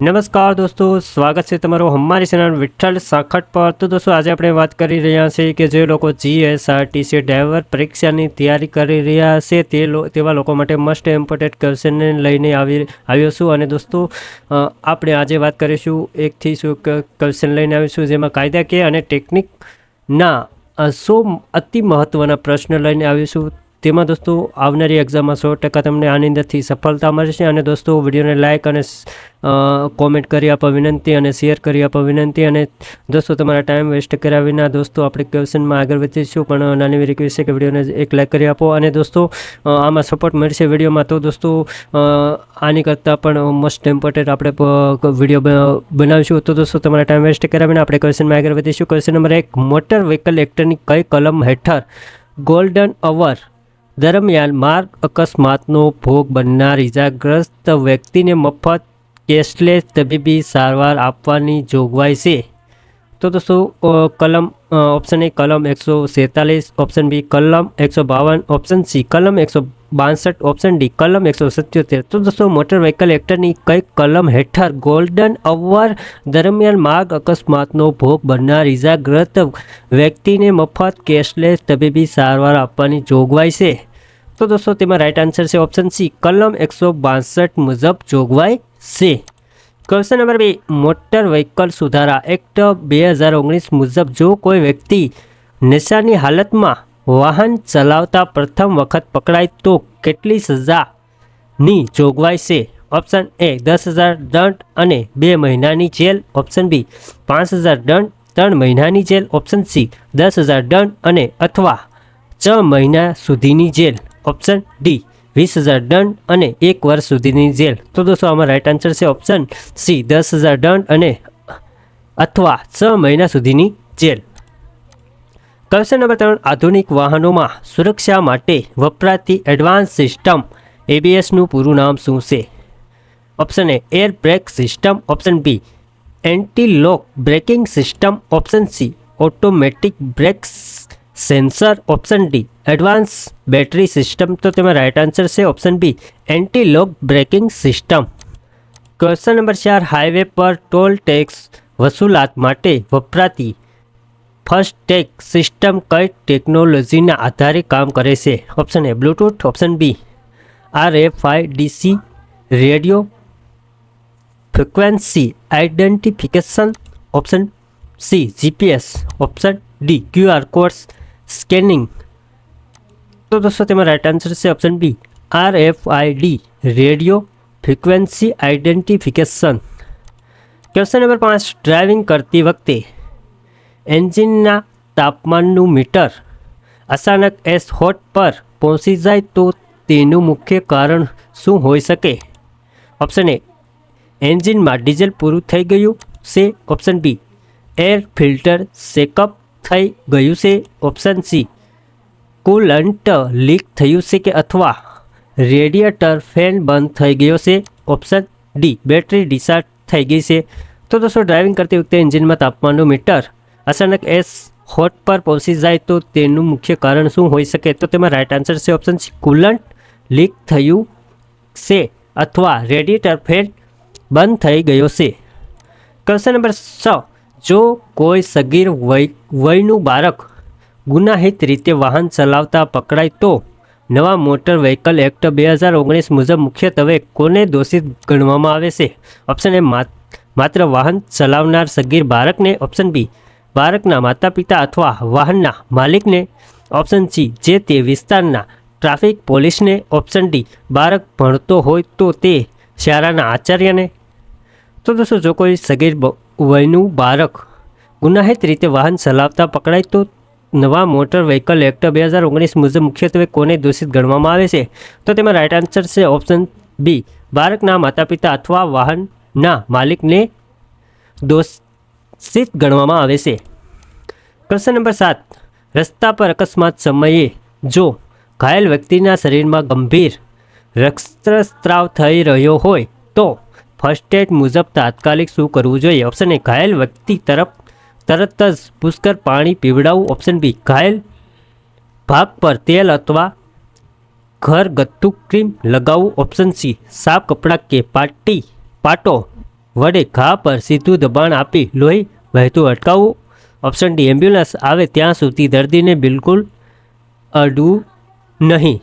નમસ્કાર દોસ્તો, સ્વાગત છે તમારું અમારી ચેનલ વિઠ્ઠલ સાખટ પર। તો દોસ્તો આજે આપણે વાત કરી રહ્યા છીએ કે જે લોકો જીએસઆરટીસી ડ્રાઈવર પરીક્ષાની તૈયારી કરી રહ્યા છે તેવા લોકો માટે મસ્ટ ઇમ્પોર્ટન્ટ ક્વેશ્ચનને લઈને આવ્યો છું। અને દોસ્તો આપણે આજે વાત કરીશું એકથી શું ક્વેશ્ચન લઈને આવીશું, જેમાં કાયદાકીય અને ટેકનિકના 100 અતિ મહત્ત્વના પ્રશ્ન લઈને આવીશું। તેમાં દોસ્તો આવનારી એક્ઝામમાં 100% તમને આની અંદરથી સફળતા મળશે। અને દોસ્તો વિડીયોને લાઇક અને કોમેન્ટ કરી આપવા વિનંતી અને શેર કરી આપવા વિનંતી। અને દોસ્તો તમારા ટાઈમ વેસ્ટ કર્યા વિના દોસ્તો આપણે ક્વેશ્ચનમાં આગળ વધીશું, પણ નાની એવી રિક્વેસ્ટ છે કે વિડીયોને એક લાઇક કરી આપો। અને દોસ્તો આમાં સપોર્ટ મળશે વિડીયોમાં, તો દોસ્તો આની કરતાં પણ મોસ્ટ ઇમ્પોર્ટન્ટ આપણે વિડીયો બનાવીશું। તો દોસ્તો તમારા ટાઈમ વેસ્ટ કર્યા વિના આપણે ક્વેશ્ચનમાં આગળ વધીશું। ક્વેશ્ચન નંબર 1, મોટર વ્હીકલ એક્ટની કઈ કલમ હેઠળ ગોલ્ડન અવર દરમિયાન માર્ગ અકસ્માતનો ભોગ બનનાર ઇજાગ્રસ્ત વ્યક્તિને મફત કેશલેસ તબીબી સારવાર આપવાની જોગવાઈ છે? તો દોસ્તો કલમ ઓપ્શન એ કલમ 147, ઓપ્શન બી કલમ 152, ઓપ્શન સી કલમ 162, ઓપ્શન ડી કલમ 177। તો દોસ્તો મોટર વ્હીકલ એક્ટની કઈ કલમ હેઠળ ગોલ્ડન અવર દરમિયાન માર્ગ અકસ્માતનો ભોગ બનનાર ઇજાગ્રસ્ત વ્યક્તિને મફત કેશલેસ તબીબી સારવાર આપવાની જોગવાઈ છે? તો દોસ્તો તેમાં રાઇટ આન્સર છે ઓપ્શન સી કલમ 162 મુજબ જોગવાઈ છે। ક્વેશ્ચન નંબર 2, મોટર વ્હીકલ સુધારા એક્ટ 2019 મુજબ જો કોઈ વ્યક્તિ નશાની હાલતમાં વાહન ચલાવતા પ્રથમ વખત પકડાય તો કેટલી સજાની જોગવાઈ છે? ઓપ્શન એ 10,000 દંડ અને 2 મહિનાની જેલ, ઓપ્શન બી 5,000 દંડ 3 મહિનાની જેલ, ઓપ્શન સી 10,000 દંડ અને અથવા 6 મહિના સુધીની જેલ, ઓપ્શન ડી 20,000 દંડ અને 1 વર્ષ સુધીની જેલ। તો દોસ્તો આમાં રાઇટ આન્સર છે ઓપ્શન સી 10,000 દંડ અને અથવા 6 મહિના સુધીની જેલ। ક્વેશ્ચન નંબર 3, આધુનિક વાહનોમાં સુરક્ષા માટે વપરાતી એડવાન્સ સિસ્ટમ ABSનું પૂરું નામ શું છે? Option A air brake system, option B anti lock braking system, option C automatic brakes sensor, option D advance battery system. તો તેમાં રાઇટ આન્સર છે option B anti lock braking system. Question number 4, highway પર toll tax વસૂલાત માટે વપરાતી FASTag system કઈ ટેકનોલોજીના આધારે કામ કરે છે? Option A Bluetooth, option B RFID radio frequency identification, option C GPS, option D QR code scanning. તો દોસ્તો તેમાં રાઇટ આન્સર છે option B RFID radio frequency identification. Question number 5, driving કરતી વખતે એન્જિનના તાપમાનનું મીટર અચાનક હોટ પર પહોંચી જાય તો તેનું મુખ્ય કારણ શું હોઈ શકે? ઓપ્શન એ એન્જિનમાં ડીઝલ પૂરું થઈ ગયું છે, ઓપ્શન બી એર ફિલ્ટર શેકઅપ થઈ ગયું છે, ઓપ્શન સી કુલન્ટ લીક થયું છે કે અથવા રેડિયેટર ફેન બંધ થઈ ગયો છે, ઓપ્શન ડી બેટરી ડિસ્ચાર્જ થઈ ગઈ છે। તો દોસ્તો ડ્રાઇવિંગ કરતી વખતે એન્જિનમાં તાપમાનનું મીટર અચાનક હોટ પર પહોંચી જાય તો તેનું મુખ્ય કારણ શું હોઈ શકે? તો તેમાં રાઇટ આન્સર છે ઓપ્શન સી કુલન્ટ લીક થયું છે અથવા રેડિયેટર ફેન બંધ થઈ ગયો છે। ક્વેશ્ચન નંબર 6, જો કોઈ સગીર વયનું બાળક ગુનાહિત રીતે વાહન ચલાવતા પકડાય તો નવા મોટર વ્હીકલ એક્ટ 2019 મુજબ મુખ્યત્વે કોને દોષિત ગણવામાં આવે છે? ઓપ્શન એ માત્ર વાહન ચલાવનાર સગીર બાળકને, ઓપ્શન બી બાળકના માતા પિતા અથવા વાહનના માલિકને, ઓપ્શન સી જે તે વિસ્તારના ટ્રાફિક પોલીસને, ઓપ્શન ડી બાળક ભણતો હોય તો તે શાળાના આચાર્યને। તો દોસ્તો જો કોઈ સગીર વયનું બાળક ગુનાહિત રીતે વાહન ચલાવતા પકડાય તો નવા મોટર વ્હીકલ એક્ટ 2019 મુજબ મુખ્યત્વે કોને દોષિત ગણવામાં આવે છે? તો તેમાં રાઇટ આન્સર છે ઓપ્શન બી બાળકના માતા પિતા અથવા વાહનના માલિકને દોષિત ગણવામાં આવે છે। ક્વેશ્ચન નંબર 7, રસ્તા પર અકસ્માત સમયે જો ઘાયલ વ્યક્તિના શરીરમાં ગંભીર રક્તસ્રાવ થઈ રહ્યો હોય તો ફર્સ્ટ એડ મુજબ તાત્કાલિક શું કરવું જોઈએ? ઓપ્શન એ ઘાયલ વ્યક્તિ તરત જ પુષ્કળ પાણી પીવડાવવું, ઓપ્શન બી ઘાયલ ભાગ પર તેલ અથવા ઘરગથ્થુ ક્રીમ લગાવવું, ઓપ્શન સી સાફ કપડાં કે પાટો વડે ઘા પર સીધું દબાણ આપી લોહી વહેતું અટકાવવું. ઓપ્શન ડી, એમ્બ્યુલન્સ આવે ત્યાં સુધી દર્દીને બિલકુલ અડવું નહીં.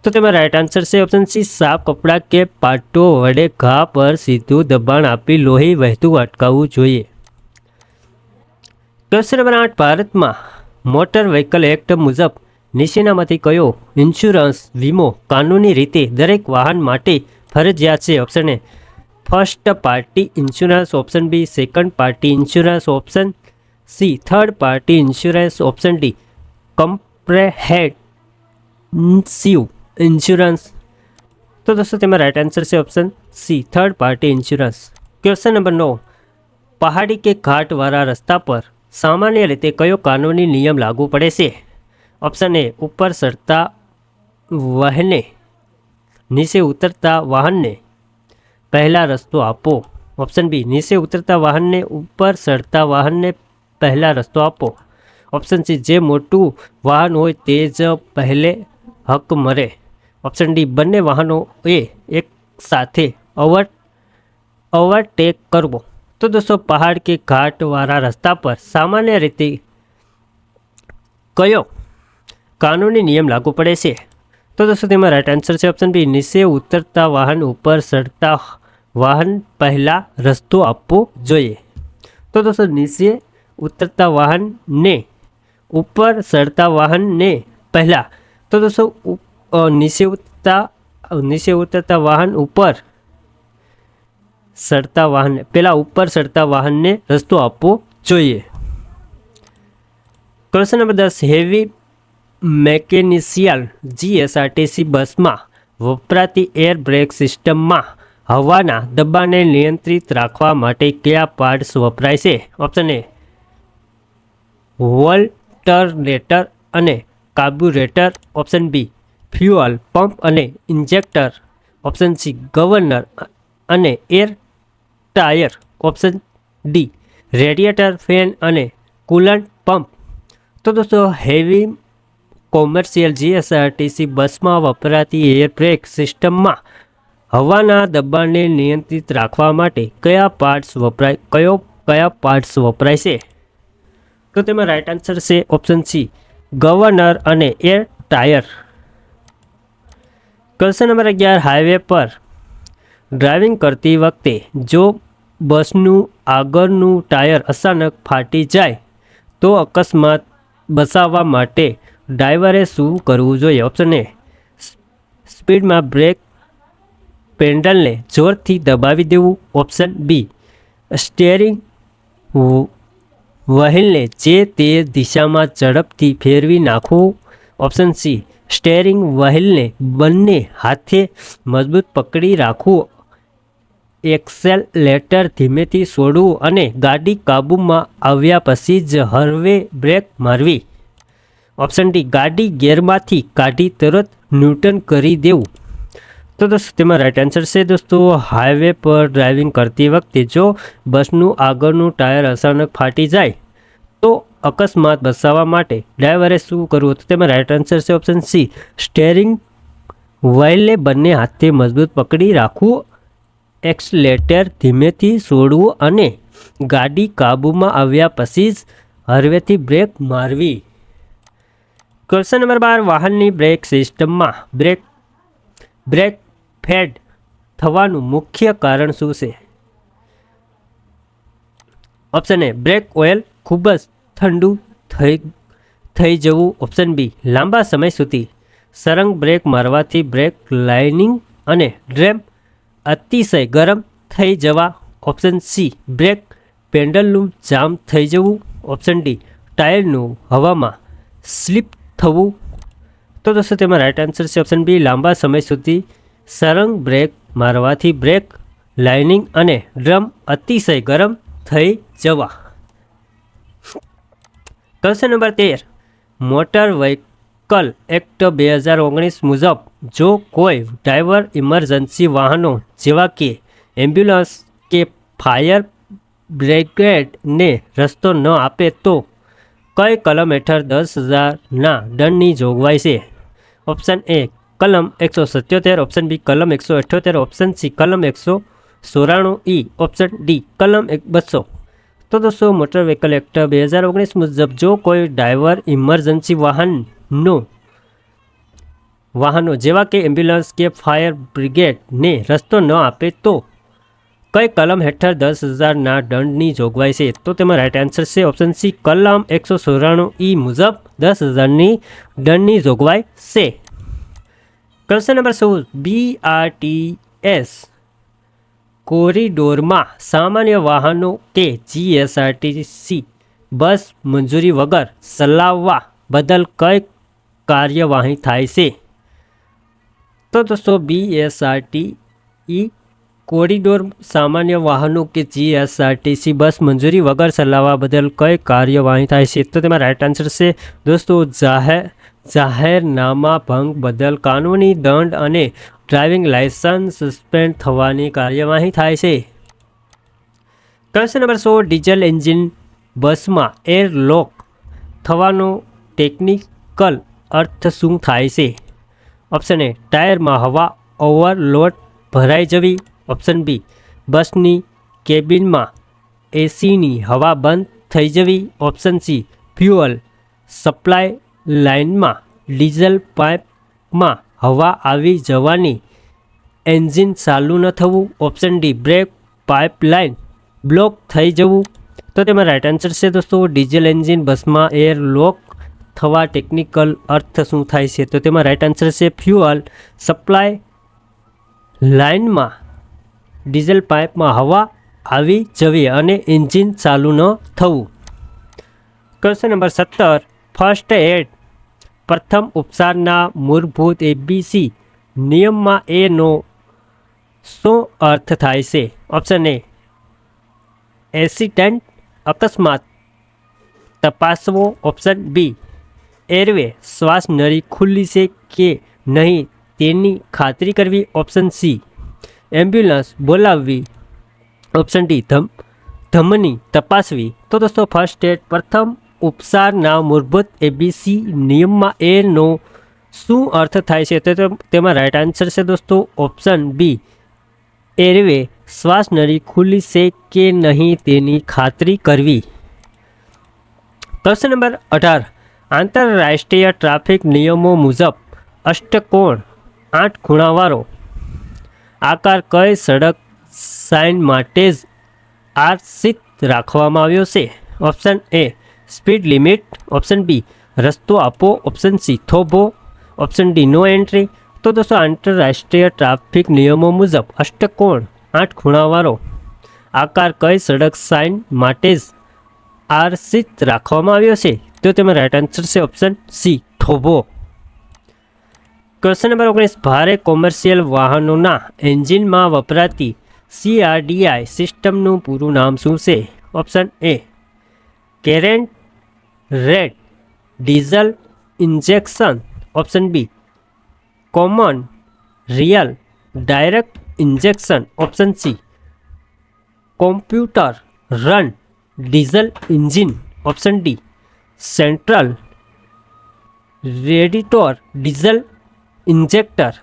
તો તેમાં રાઈટ આન્સર છે ઓપ્શન સી, સાફ કપડાં કે પાટો વડે ઘા પર સીધું દબાણ આપી લોહી વહેતું અટકાવવું જોઈએ. ક્વેશ્ચન નંબર 8, ભારતમાં મોટર વ્હીકલ એક્ટ મુજબ નીચેનામાંથી કયો ઇન્સ્યોરન્સ વીમો કાનૂની રીતે દરેક વાહન માટે ફરજિયાત છે? Option A first party insurance, option B second party insurance, option C third party insurance, option D comprehensive insurance. તો દોસ્તો તેમાં રાઈટ આન્સર છે option C third party insurance. Question number 9, પહાડી કે ઘાટવાળા રસ્તા પર સામાન્ય રીતે કયો કાનૂની નિયમ લાગુ પડે છે? ઓપ્શન એ ઉપર ચડતા વાહને નીચે ઉતરતા વાહનને પહેલાં રસ્તો આપો, ઓપ્શન બી નીચે ઉતરતા વાહનને ઉપર ચડતા વાહનને પહેલાં રસ્તો આપો, ઓપ્શન સી જે મોટું વાહન હોય તે જ પહેલે હક મળે, ઓપ્શન ડી બંને વાહનોએ એક સાથે ઓવરટેક કરવો. તો દોસ્તો પહાડ કે ઘાટવાળા રસ્તા પર સામાન્ય રીતે કયો કાનૂની નિયમ લાગુ પડે છે? તો દોસ્તો તેમાં રાઈટ આન્સર છે ઓપ્શન બી નીચે ઉતરતા વાહન ઉપર ચડતા વાહન પહેલાં રસ્તો આપવો જોઈએ. તો દોસ્તો નીચે ઉતરતા વાહનને ઉપર ચડતા વાહનને પહેલાં, તો દોસ્તો નીચે ઉતરતા વાહન ઉપર ચડતા વાહનને પહેલાં ઉપર ચડતા વાહનને રસ્તો આપવો જોઈએ. ક્વેશ્ચન નંબર 10, હેવી મેકેનિશિયલ જીએસઆરટીસી બસમાં વપરાતી એર બ્રેક સિસ્ટમમાં હવાના દબાણને નિયંત્રિત રાખવા માટે કયા પાર્ટ્સ વપરાય છે? ઓપ્શન એ વોલ્ટરનેટર અને carburettor, option B fuel pump અને ઇન્જેક્ટર, ઓપ્શન સી ગવર્નર અને air tyre, option D radiator fan અને કુલન્ટ પંપ. તો દોસ્તો હેવી કોમર્શિયલ જીએસઆરટીસી બસમાં વપરાતી એર બ્રેક સિસ્ટમમાં હવાના દબાણને નિયંત્રિત રાખવા માટે કયા પાર્ટ્સ વપરાય છે? તો તેમાં રાઈટ આન્સર છે ઓપ્શન સી ગવર્નર અને air tyre. Question number 11, highway પર ડ્રાઇવિંગ કરતી વખતે જો બસનું આગળનું ટાયર અચાનક ફાટી જાય તો અકસ્માત બચાવવા માટે ડ્રાઈવરે શું કરવું જોઈએ? ઓપ્શન એ સ્પીડમાં બ્રેક પેડલને જોરથી દબાવી દેવું, ઓપ્શન બી સ્ટીયરિંગ વ્હીલને જે તે દિશામાં ઝડપથી ફેરવી નાખવું, ઓપ્શન સી સ્ટીયરિંગ વ્હીલને બંને હાથે મજબૂત પકડી રાખવું, એક્સેલેટર ધીમેથી છોડવું અને ગાડી કાબૂમાં આવ્યા પછી જ હળવે બ્રેક મારવી, ઓપ્શન ડી ગાડી ગેરમાંથી કાઢી તરત ન્યૂટન કરી દેવું. તો દોસ્તો તેમાં રાઈટ આન્સર છે દોસ્તો હાઈવે પર ડ્રાઇવિંગ કરતી વખતે જો બસનું આગળનું ટાયર અચાનક ફાટી જાય તો અકસ્માત બચાવવા માટે ડ્રાઈવરે શું કરવું? તો તેમાં રાઈટ આન્સર છે ઓપ્શન સી સ્ટીયરિંગ વ્હીલને બંને હાથે મજબૂત પકડી રાખવું, એક્સલેટર ધીમેથી છોડવું અને ગાડી કાબૂમાં આવ્યા પછી જ હળવેથી બ્રેક મારવી. ક્વેશ્ચન નંબર 12, વાહનની બ્રેક સિસ્ટમમાં બ્રેક ફેડ થવાનું મુખ્ય કારણ શું છે? ઓપ્શન એ બ્રેક ઓઇલ ખૂબ જ ઠંડુ થઈ જવું, ઓપ્શન બી લાંબા સમય સુધી સળંગ બ્રેક મારવાથી બ્રેક લાઇનિંગ અને ડ્રેમ અતિશય ગરમ થઈ જવા, ઓપ્શન સી બ્રેક પેડલનું જામ થઈ જવું, ઓપ્શન ડી ટાયરનું હવામાં સ્લીપ થવું. તો દોસ્તો તેમાં રાઈટ આન્સર છે ઓપ્શન બી લાંબા સમય સુધી સળંગ બ્રેક મારવાથી બ્રેક લાઇનિંગ અને ડ્રમ અતિશય ગરમ થઈ જવા. Question number 13, motor vehicle act 2019 મુજબ જો કોઈ ડ્રાઈવર ઇમરજન્સી વાહનો જેવા કે એમ્બ્યુલન્સ કે ફાયર બ્રિગેડને રસ્તો ન આપે તો કઈ કલમ હેઠળ 10,000ના દંડની જોગવાઈ છે? ઓપ્શન એ કલમ 177, ઓપ્શન બી કલમ 178, ઓપ્શન સી કલમ E ઓપ્શન ડી કલમ 200। તો દોસ્તો મોટર વ્હીકલ એક્ટ 2019 મુજબ જો કોઈ ડ્રાઈવર ઇમરજન્સી વાહનો જેવા કે એમ્બ્યુલન્સ કે ફાયર બ્રિગેડને રસ્તો ન આપે તો કઈ કલમ હેઠળ 10,000ના દંડની જોગવાઈ છે? તો તેમાં રાઇટ આન્સર છે ઓપ્શન સી કલમ 194E મુજબ 10,000ની દંડની જોગવાઈ છે। ક્વેશ્ચન નંબર 16 BRTS કોરિડોરમાં સામાન્ય વાહનો કે GSRTC બસ મંજૂરી વગર ચલાવવા બદલ કઈ કાર્યવાહી થાય છે? તો દોસ્તો BSRTE કોરિડોર સામાન્ય વાહનો કે GSRTC બસ મંજૂરી વગર ચલાવવા બદલ કઈ કાર્યવાહી થાય છે? તો તેમાં રાઇટ આન્સર છે દોસ્તો જાહેરનામા ભંગ બદલ કાનૂની દંડ અને ડ્રાઇવિંગ લાયસન્સ સસ્પેન્ડ થવાની કાર્યવાહી થાય છે। ક્વેશ્ચન નંબર 16 ડીઝલ એન્જિન બસમાં એર લોક થવાનો ટેકનિકલ અર્થ શું થાય છે? ઓપ્શન એ ટાયરમાં હવા ઓવરલોડ ભરાઈ જવી, ઓપ્શન બી બસની કેબિનમાં એસીની હવા બંધ થઈ જવી, ઓપ્શન સી ફ્યુઅલ સપ્લાય લાઇનમાં ડીઝલ પાઇપમાં હવા આવી જવાની, એન્જિન ચાલુ ન થવું, option D brake pipeline block થઈ જવું। તો તેમાં રાઇટ આન્સર છે દોસ્તો ડીઝલ એન્જિન બસમાં એર લોક થવા ટેકનિકલ અર્થ શું થાય છે? તો તેમાં રાઇટ આન્સર છે ફ્યુઅલ સપ્લાય લાઇનમાં ડીઝલ પાઇપમાં હવા આવી જવી અને એન્જિન ચાલુ ન થવું। ક્વેશ્ચન નંબર 17 ફર્સ્ટ એડ પ્રથમ ઉપચારના મૂળભૂત ABC નિયમમાં એનો શું અર્થ થાય છે? ઓપ્શન એ એક્સિડન્ટ અકસ્માત તપાસવો, ઓપ્શન બી એરવે શ્વાસ નળી ખુલ્લી છે કે નહીં તેની ખાતરી કરવી, ઓપ્શન સી એમ્બ્યુલન્સ બોલાવવી, ઓપ્શન ડી ધમની તપાસવી। તો દોસ્તો ફર્સ્ટ એડ પ્રથમ ઉપચારના મૂળભૂત ABC નિયમમાં એનો શું અર્થ થાય છે? તો તેમાં રાઇટ આન્સર છે દોસ્તો ઓપ્શન બી એરવે શ્વાસ નળી ખુલ્લી છે કે નહીં તેની ખાતરી કરવી। ક્વેશ્ચન નંબર 18 આંતરરાષ્ટ્રીય ટ્રાફિક નિયમો મુજબ અષ્ટકોણ 8 ખૂણાવાળો આકાર કઈ સડક સાઇન માટે જ આરક્ષિત રાખવામાં આવ્યો છે? Option A speed limit, option B રસ્તો આપો, ઓપ્શન સી થોભો, ઓપ્શન ડી નો એન્ટ્રી। તો દોસ્તો આંતરરાષ્ટ્રીય ટ્રાફિક નિયમો મુજબ અષ્ટકોણ 8 ખૂણાવાળો આકાર કઈ સડક સાઇન માટે જ આરક્ષિત રાખવામાં આવ્યો છે? તો તેમાં રાઇટ આન્સર છે ઓપ્શન સી થોભો। ક્વેશ્ચન નંબર 19 ભારે કોમર્શિયલ વાહનોના એન્જિનમાં વપરાતી CRDI સિસ્ટમનું પૂરું નામ શું છે? Option A current red diesel injection, option B common real direct injection, option C computer run diesel engine, option D central radiator diesel injector.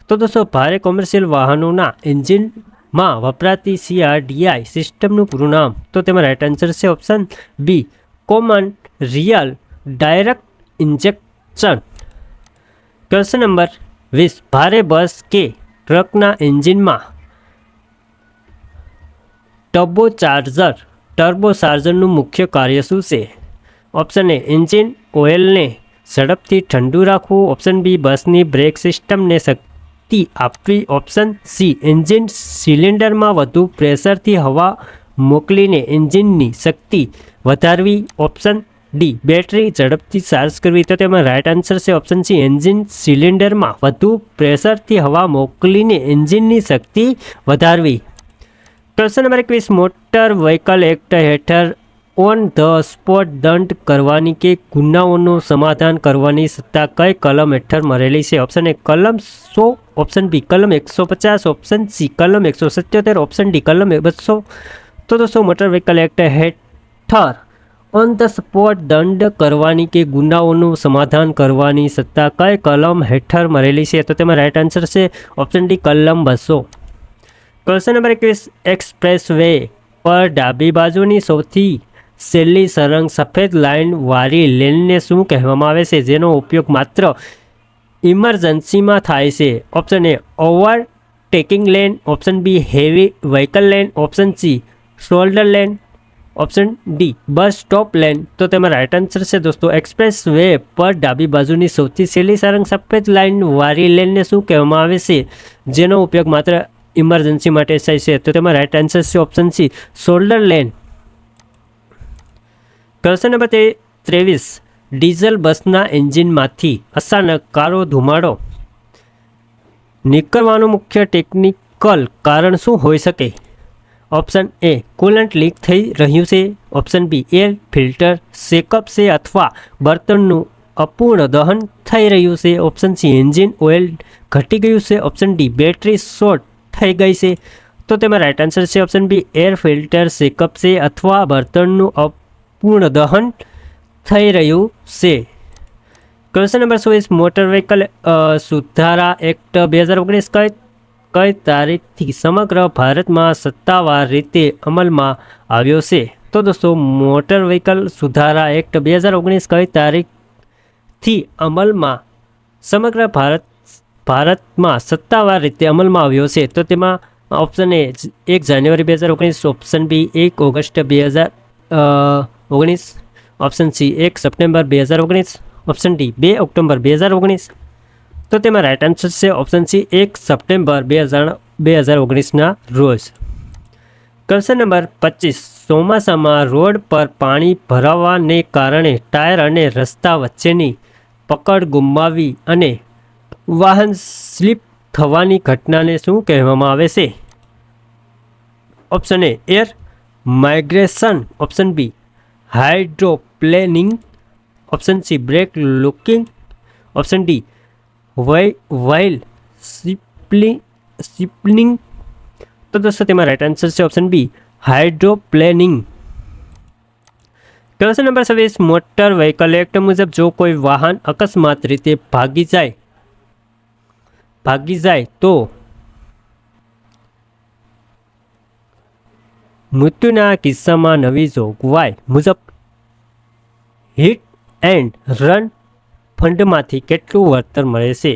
તો દોસ્તો ભારે કોમર્શિયલ વાહનોના એન્જિનમાં વપરાતી CRDI સિસ્ટમનું પૂરું નામ, તો તેમાં રાઇટ આન્સર છે option B common real direct injection. Question number 20 ભારે બસ કે ટ્રકના એન્જિનમાં ટર્બોચાર્જરનું મુખ્ય કાર્ય શું છે? ઓપ્શન એ એન્જિન ઓઇલને ઝડપથી ઠંડુ રાખવું, ઓપ્શન બી બસની બ્રેક સિસ્ટમને શક્તિ આપવી, ઓપ્શન સી એન્જિન સિલિન્ડરમાં વધુ પ્રેશરથી હવા મોકલીને એન્જિનની શક્તિ વધારવી, ઓપ્શન ડી બેટરી ઝડપથી ચાર્જ કરવી। તો તેમાં રાઇટ આન્સર છે ઓપ્શન સી એન્જિન સિલિન્ડરમાં વધુ પ્રેશરથી હવા મોકલીને એન્જિનની શક્તિ વધારવી। Question number 21 motor vehicle act હેઠળ ઓન ધ સ્પોટ દંડ કરવાની કે ગુનાઓનું સમાધાન કરવાની સત્તા કઈ કલમ હેઠળ મળેલી છે? ઓપ્શન એ કલમ 100, ઓપ્શન બી કલમ 150, ઓપ્શન સી કલમ 177, ઓપ્શન ડી કલમ 200। તો દોસ્તો મોટર વ્હીકલ એક્ટ હેઠળ ઓન ધ સ્પોટ દંડ કરવાની કે ગુનાઓનું સમાધાન કરવાની સત્તા કઈ કલમ હેઠળ મળેલી છે? તો તેમાં રાઇટ આન્સર છે ઓપ્શન ડી કલમ 200। ક્વેશ્ચન નંબર 21, એક્સપ્રેસ વે પર ડાબી બાજુની સૌથી છેલ્લી સરંગ સફેદ લાઇન વાળી લેનને શું કહેવામાં આવે છે, જેનો ઉપયોગ માત્ર ઇમરજન્સીમાં થાય છે? Option A overtaking lane, option B heavy vehicle lane, option C shoulder lane, option D bus stop lane. તો તેમાં રાઇટ આન્સર છે દોસ્તો એક્સપ્રેસ વે પર ડાબી બાજુની સૌથી છેલ્લી સરંગ સફેદ લાઇન વાળી લેનને શું કહેવામાં આવે છે, જેનો ઉપયોગ માત્ર ઇમરજન્સી માટે થાય છે? તો તેમાં રાઇટ આન્સર છે option C shoulder lane. Question number 23, diesel બસના એન્જિનમાંથી અચાનક કાળો ધુમાડો નીકળવાનું મુખ્ય ટેકનિકલ કારણ શું હોઈ શકે? ઓપ્શન એ કુલન્ટ લીક થઈ રહ્યું છે, ઓપ્શન બી એર ફિલ્ટર શેકઅપ છે અથવા બર્તનનું અપૂર્ણ દહન થઈ રહ્યું છે, ઓપ્શન સી એન્જિન ઓઇલ ઘટી ગયું છે, ઓપ્શન ડી બેટરી શોર્ટ થઈ ગઈ છે. તો તેમાં રાઇટ આન્સર છે ઓપ્શન બી એર ફિલ્ટર શેકઅપ છે અથવા બર્તનનું અપૂર્ણ દહન થઈ રહ્યું છે. ક્વેશ્ચન નંબર 24, મોટર વ્હીકલ સુધારા એક્ટ 2019 કઈ તારીખથી સમગ્ર ભારતમાં સત્તાવાર રીતે અમલમાં આવ્યો છે? તો દોસ્તો મોટર વ્હીકલ સુધારા એક્ટ 2019 કઈ તારીખથી અમલમાં સમગ્ર ભારતમાં સત્તાવાર રીતે અમલમાં આવ્યો છે? તો તેમાં option A 1 January 2019, option B 1 August 2019, option C 1 September 2019, option D 2 October 2019. તો તેમાં રાઇટ આન્સર છે ઓપ્શન સી 1 સપ્ટેમ્બર 2019ના રોજ. ક્વેશ્ચન નંબર 25, ચોમાસામાં રોડ પર પાણી ભરાવાને કારણે ટાયર અને રસ્તા વચ્ચેની પકડ ગુમાવી અને વાહન સ્લીપ થવાની ઘટનાને શું કહેવામાં આવે છે? Option A air migration, option B hydroplaning, option C brake locking, option D wheel slipping. તો દોસ્તો તેમાં રાઇટ આન્સર છે option B hydroplaning. Question number 26, motor vehicle act મુજબ જો કોઈ વાહન અકસ્માત રીતે ભાગી જાય તો મૃત્યુના કિસ્સામાં નવી જોગવાઈ મુજબ હિટ એન્ડ રન ફંડમાંથી કેટલું વળતર મળે છે?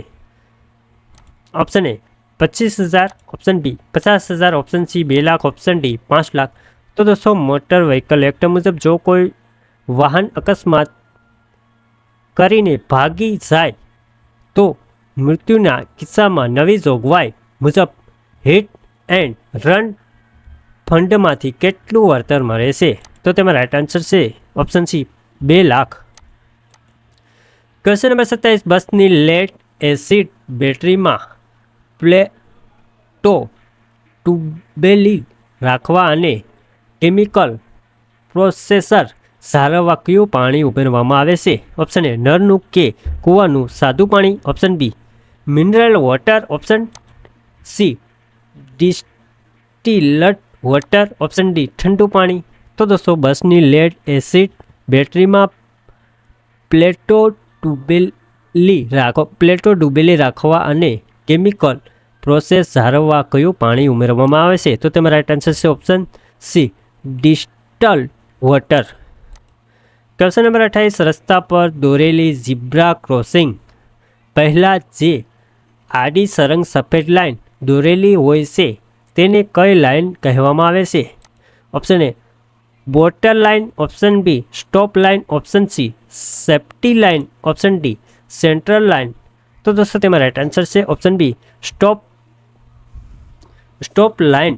Option A 25,000, option B 50,000, option C 2 lakh, option D 5 lakh. તો દોસ્તો મોટર વ્હીકલ એક્ટ મુજબ જો કોઈ વાહન અકસ્માત કરીને ભાગી જાય તો મૃત્યુના કિસ્સામાં નવી જોગવાઈ મુજબ હિટ એન્ડ રન ફંડમાંથી કેટલું વળતર મળે છે? તો તેમાં રાઇટ આન્સર છે option C 2 lakh. Question number 27, બસની લેડ એસિડ બેટરીમાં પ્લેટો ટ્યુબેલી રાખવા અને કેમિકલ પ્રોસેસર સારવા કયું પાણી ઉમેરવામાં આવે છે? ઓપ્શન એ નળનું કે કૂવાનું સાદું પાણી, option B mineral water, option C distilled water, option D ઠંડુ પાણી. તો દોસ્તો બસની લેડ એસિડ બેટરીમાં પ્લેટો ડૂબેલી રાખવા અને કેમિકલ પ્રોસેસ જાળવવા કયું પાણી ઉમેરવામાં આવે છે? તો તેમાં રાઇટ આન્સર છે option C distilled water. Question number 28, રસ્તા પર દોરેલી ઝીબ્રા ક્રોસિંગ પહેલાં જે આડી સરંગ સફેદ લાઇન દોરેલી હોય છે તેને કઈ લાઇન કહેવામાં આવે છે? Option A border line, option B stop line, option C safety line, option D central line. તો દોસ્તો તેમાં રાઇટ આન્સર છે option B stop line.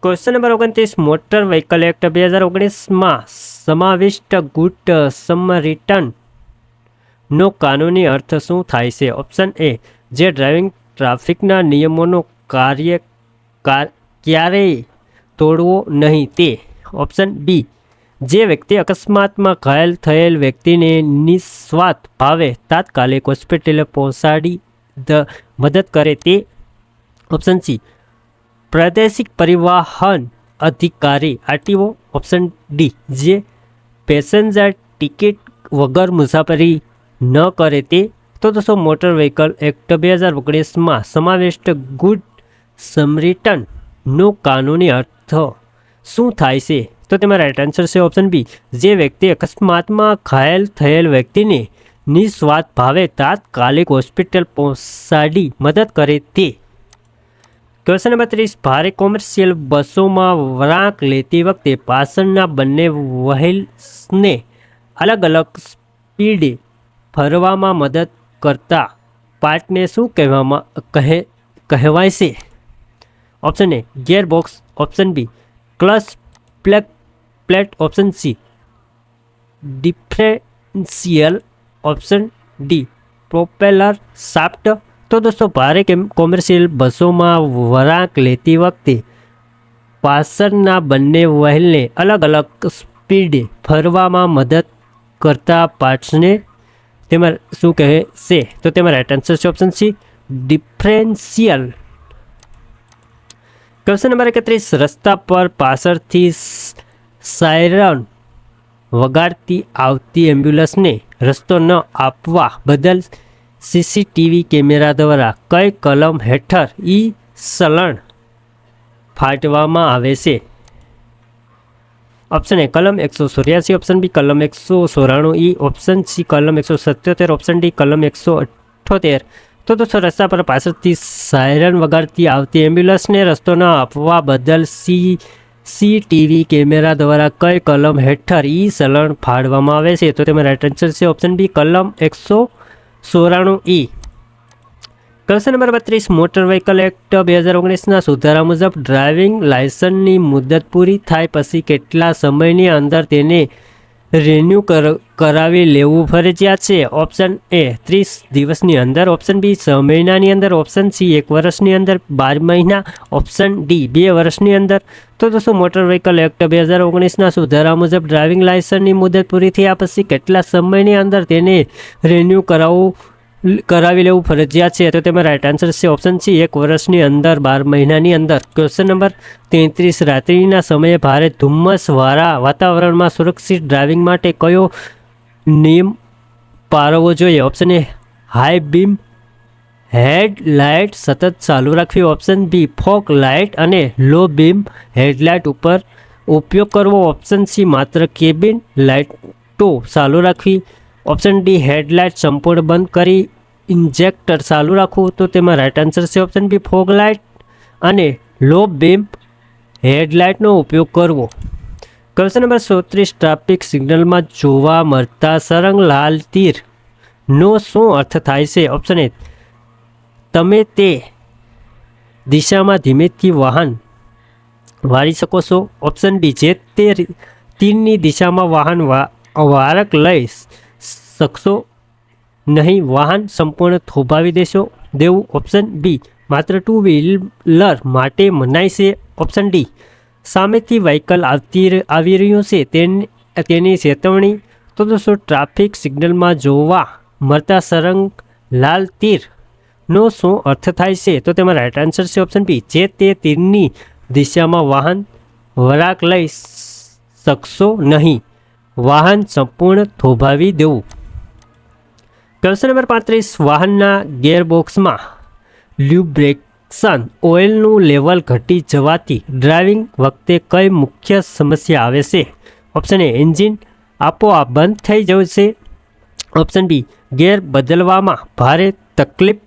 Question number 29, motor vehicle act 2019માં સમાવિષ્ટ ગુડ સમરિટનનો કાનૂની અર્થ શું થાય છે? ઓપ્શન એ જે ડ્રાઇવિંગ ટ્રાફિકના નિયમોનો ક્યારેય તોડવો નહીં તે, ઓપ્શન બી જે વ્યક્તિ અકસ્માતમાં ઘાયલ થયેલ વ્યક્તિને નિસ્વાર્થ ભાવે તાત્કાલિક હોસ્પિટલે પહોંચાડી મદદ કરે તે, ઓપ્શન સી પ્રાદેશિક પરિવહન અધિકારી આરટીઓ, ઓપ્શન ડી જે પેસેન્જર ટિકિટ વગર મુસાફરી ન કરે તે. તો દોસ્તો મોટર વ્હીકલ એક્ટ 2019માં સમાવિષ્ટ ગુડ સમરિટનનો કાનૂની અર્થ શું થાય છે? તો તેમાં રાઇટ આન્સર છે ઓપ્શન બી, જે વ્યક્તિ અકસ્માતમાં ઘાયલ થયેલ વ્યક્તિને નિસ્વાર્થ ભાવે તાત્કાલિક હોસ્પિટલ પહોંચાડી મદદ કરે તે. ક્વેશ્ચન નંબર 30, ભારે કોમર્શિયલ બસોમાં વળાંક લેતી વખતે પાછળના બંને વ્હીલ્સને અલગ અલગ સ્પીડે ફરવામાં મદદ કરતા પાર્ટને શું કહેવાય છે? Option A gearbox, option B clutch plate, option C differential, option D propeller shaft. તો દોસ્તો ભારે કોમર્શિયલ બસોમાં વળાંક લેતી વખતે પાછળના બંને વ્હીલને અલગ અલગ સ્પીડે ફરવામાં મદદ કરતા પાર્ટ્સને તેમાં શું કહે છે? તો તેમાં રાઇટ આન્સર છે option C differential. Question number 31, રસ્તા પર પાછળથી સાયરન વગાડતી આવતી એમ્બ્યુલન્સને રસ્તો ન આપવા બદલ સીસીટીવી કેમેરા દ્વારા કઈ કલમ હેઠળ ચલણ ફાટવામાં આવે છે? ઓપ્શન એ કલમ 184, ઓપ્શન બી કલમ 194, ઓપ્શન સી કલમ 177, ઓપ્શન ડી કલમ 178. તો દોસ્તો રસ્તા પર પાછળથી સાયરન વગાડતી આવતી એમ્બ્યુલન્સને રસ્તો ન આપવા બદલ સીસીટીવી કેમેરા દ્વારા કઈ કલમ હેઠળ ચલણ ફાડવામાં આવે છે? તો તેમાં રાઇટ આન્સર છે ઓપ્શન બી કલમ 194. Question number 32, motor vehicle act 2019ના સુધારા મુજબ ડ્રાઇવિંગ લાયસન્સની મુદત પૂરી થાય પછી કેટલા સમયની અંદર તેને રિન્યૂ કરાવી લેવું ફરજિયાત છે? ઓપ્શન એ 30 દિવસની અંદર, ઓપ્શન બી 6 મહિનાની અંદર, ઓપ્શન સી 1 વર્ષની અંદર, 12 મહિના, ઓપ્શન ડી 2 વર્ષની અંદર. તો દોસ્તો મોટર વ્હીકલ એક્ટ 2019ના સુધારા મુજબ ડ્રાઇવિંગ લાયસન્સની મુદત પૂરી થયા પછી કેટલા સમયની અંદર તેને રિન્યૂ કરાવી લેવું ફરજિયાત છે? તો તેમાં રાઇટ આન્સર છે ઓપ્શન સી 1 વર્ષની અંદર, 12 મહિનાની અંદર. ક્વેશ્ચન નંબર 33, રાત્રિના સમયે ભારે ધુમ્મસવાળા વાતાવરણમાં સુરક્ષિત ડ્રાઇવિંગ માટે કયો નિયમ પાળવો જોઈએ? Option A high beam headlight સતત ચાલુ રાખવી, ઓપ્શન બી ફોગ લાઇટ અને લો બીમ હેડલાઇટ ઉપર ઉપયોગ કરવો, ઓપ્શન સી માત્ર કેબિન લાઇટો ચાલુ રાખવી, ઓપ્શન ડી હેડલાઇટ સંપૂર્ણ બંધ કરી ઇન્જેક્ટર ચાલુ રાખવું. તો તેમાં રાઇટ આન્સર છે ઓપ્શન બી ફોગ લાઇટ અને લો બીમ હેડલાઇટનો ઉપયોગ કરવો. ક્વેશ્ચન નંબર 34, ટ્રાફિક સિગ્નલમાં જોવા મળતા સળંગ લાલ તીરનો શું અર્થ થાય છે? ઓપ્શન એ તમે તે દિશામાં ધીમેથી વાહન વાળી શકો છો, ઓપ્શન બી જે તે તીરની દિશામાં વાહન વારક લઈ શકશો નહીં, વાહન સંપૂર્ણ થોભાવી દેવું, ઓપ્શન બી માત્ર 2 વ્હીલર માટે મનાય છે, ઓપ્શન ડી સામેથી વ્હીકલ આવી રહ્યું છે તેની ચેતવણી. તો દોસ્તો ટ્રાફિક સિગ્નલમાં જોવા મળતા સળંગ લાલ તીરનો શું અર્થ થાય છે? તો તેમાં રાઇટ આન્સર છે ઓપ્શન બી જે તે તીરની દિશામાં વાહન વળાંક લઈ શકશો નહીં, વાહન સંપૂર્ણ થોભાવી દેવું. ક્વેશ્ચન નંબર 35, વાહનના ગિયરબોક્સમાં લ્યુબ્રેક્શન ઓઇલનું લેવલ ઘટી જવાથી ડ્રાઇવિંગ વખતે કઈ મુખ્ય સમસ્યા આવે છે? ઓપ્શન એ એન્જિન આપોઆપ બંધ થઈ જશે, ઓપ્શન બી ગિયર બદલવામાં ભારે તકલીફ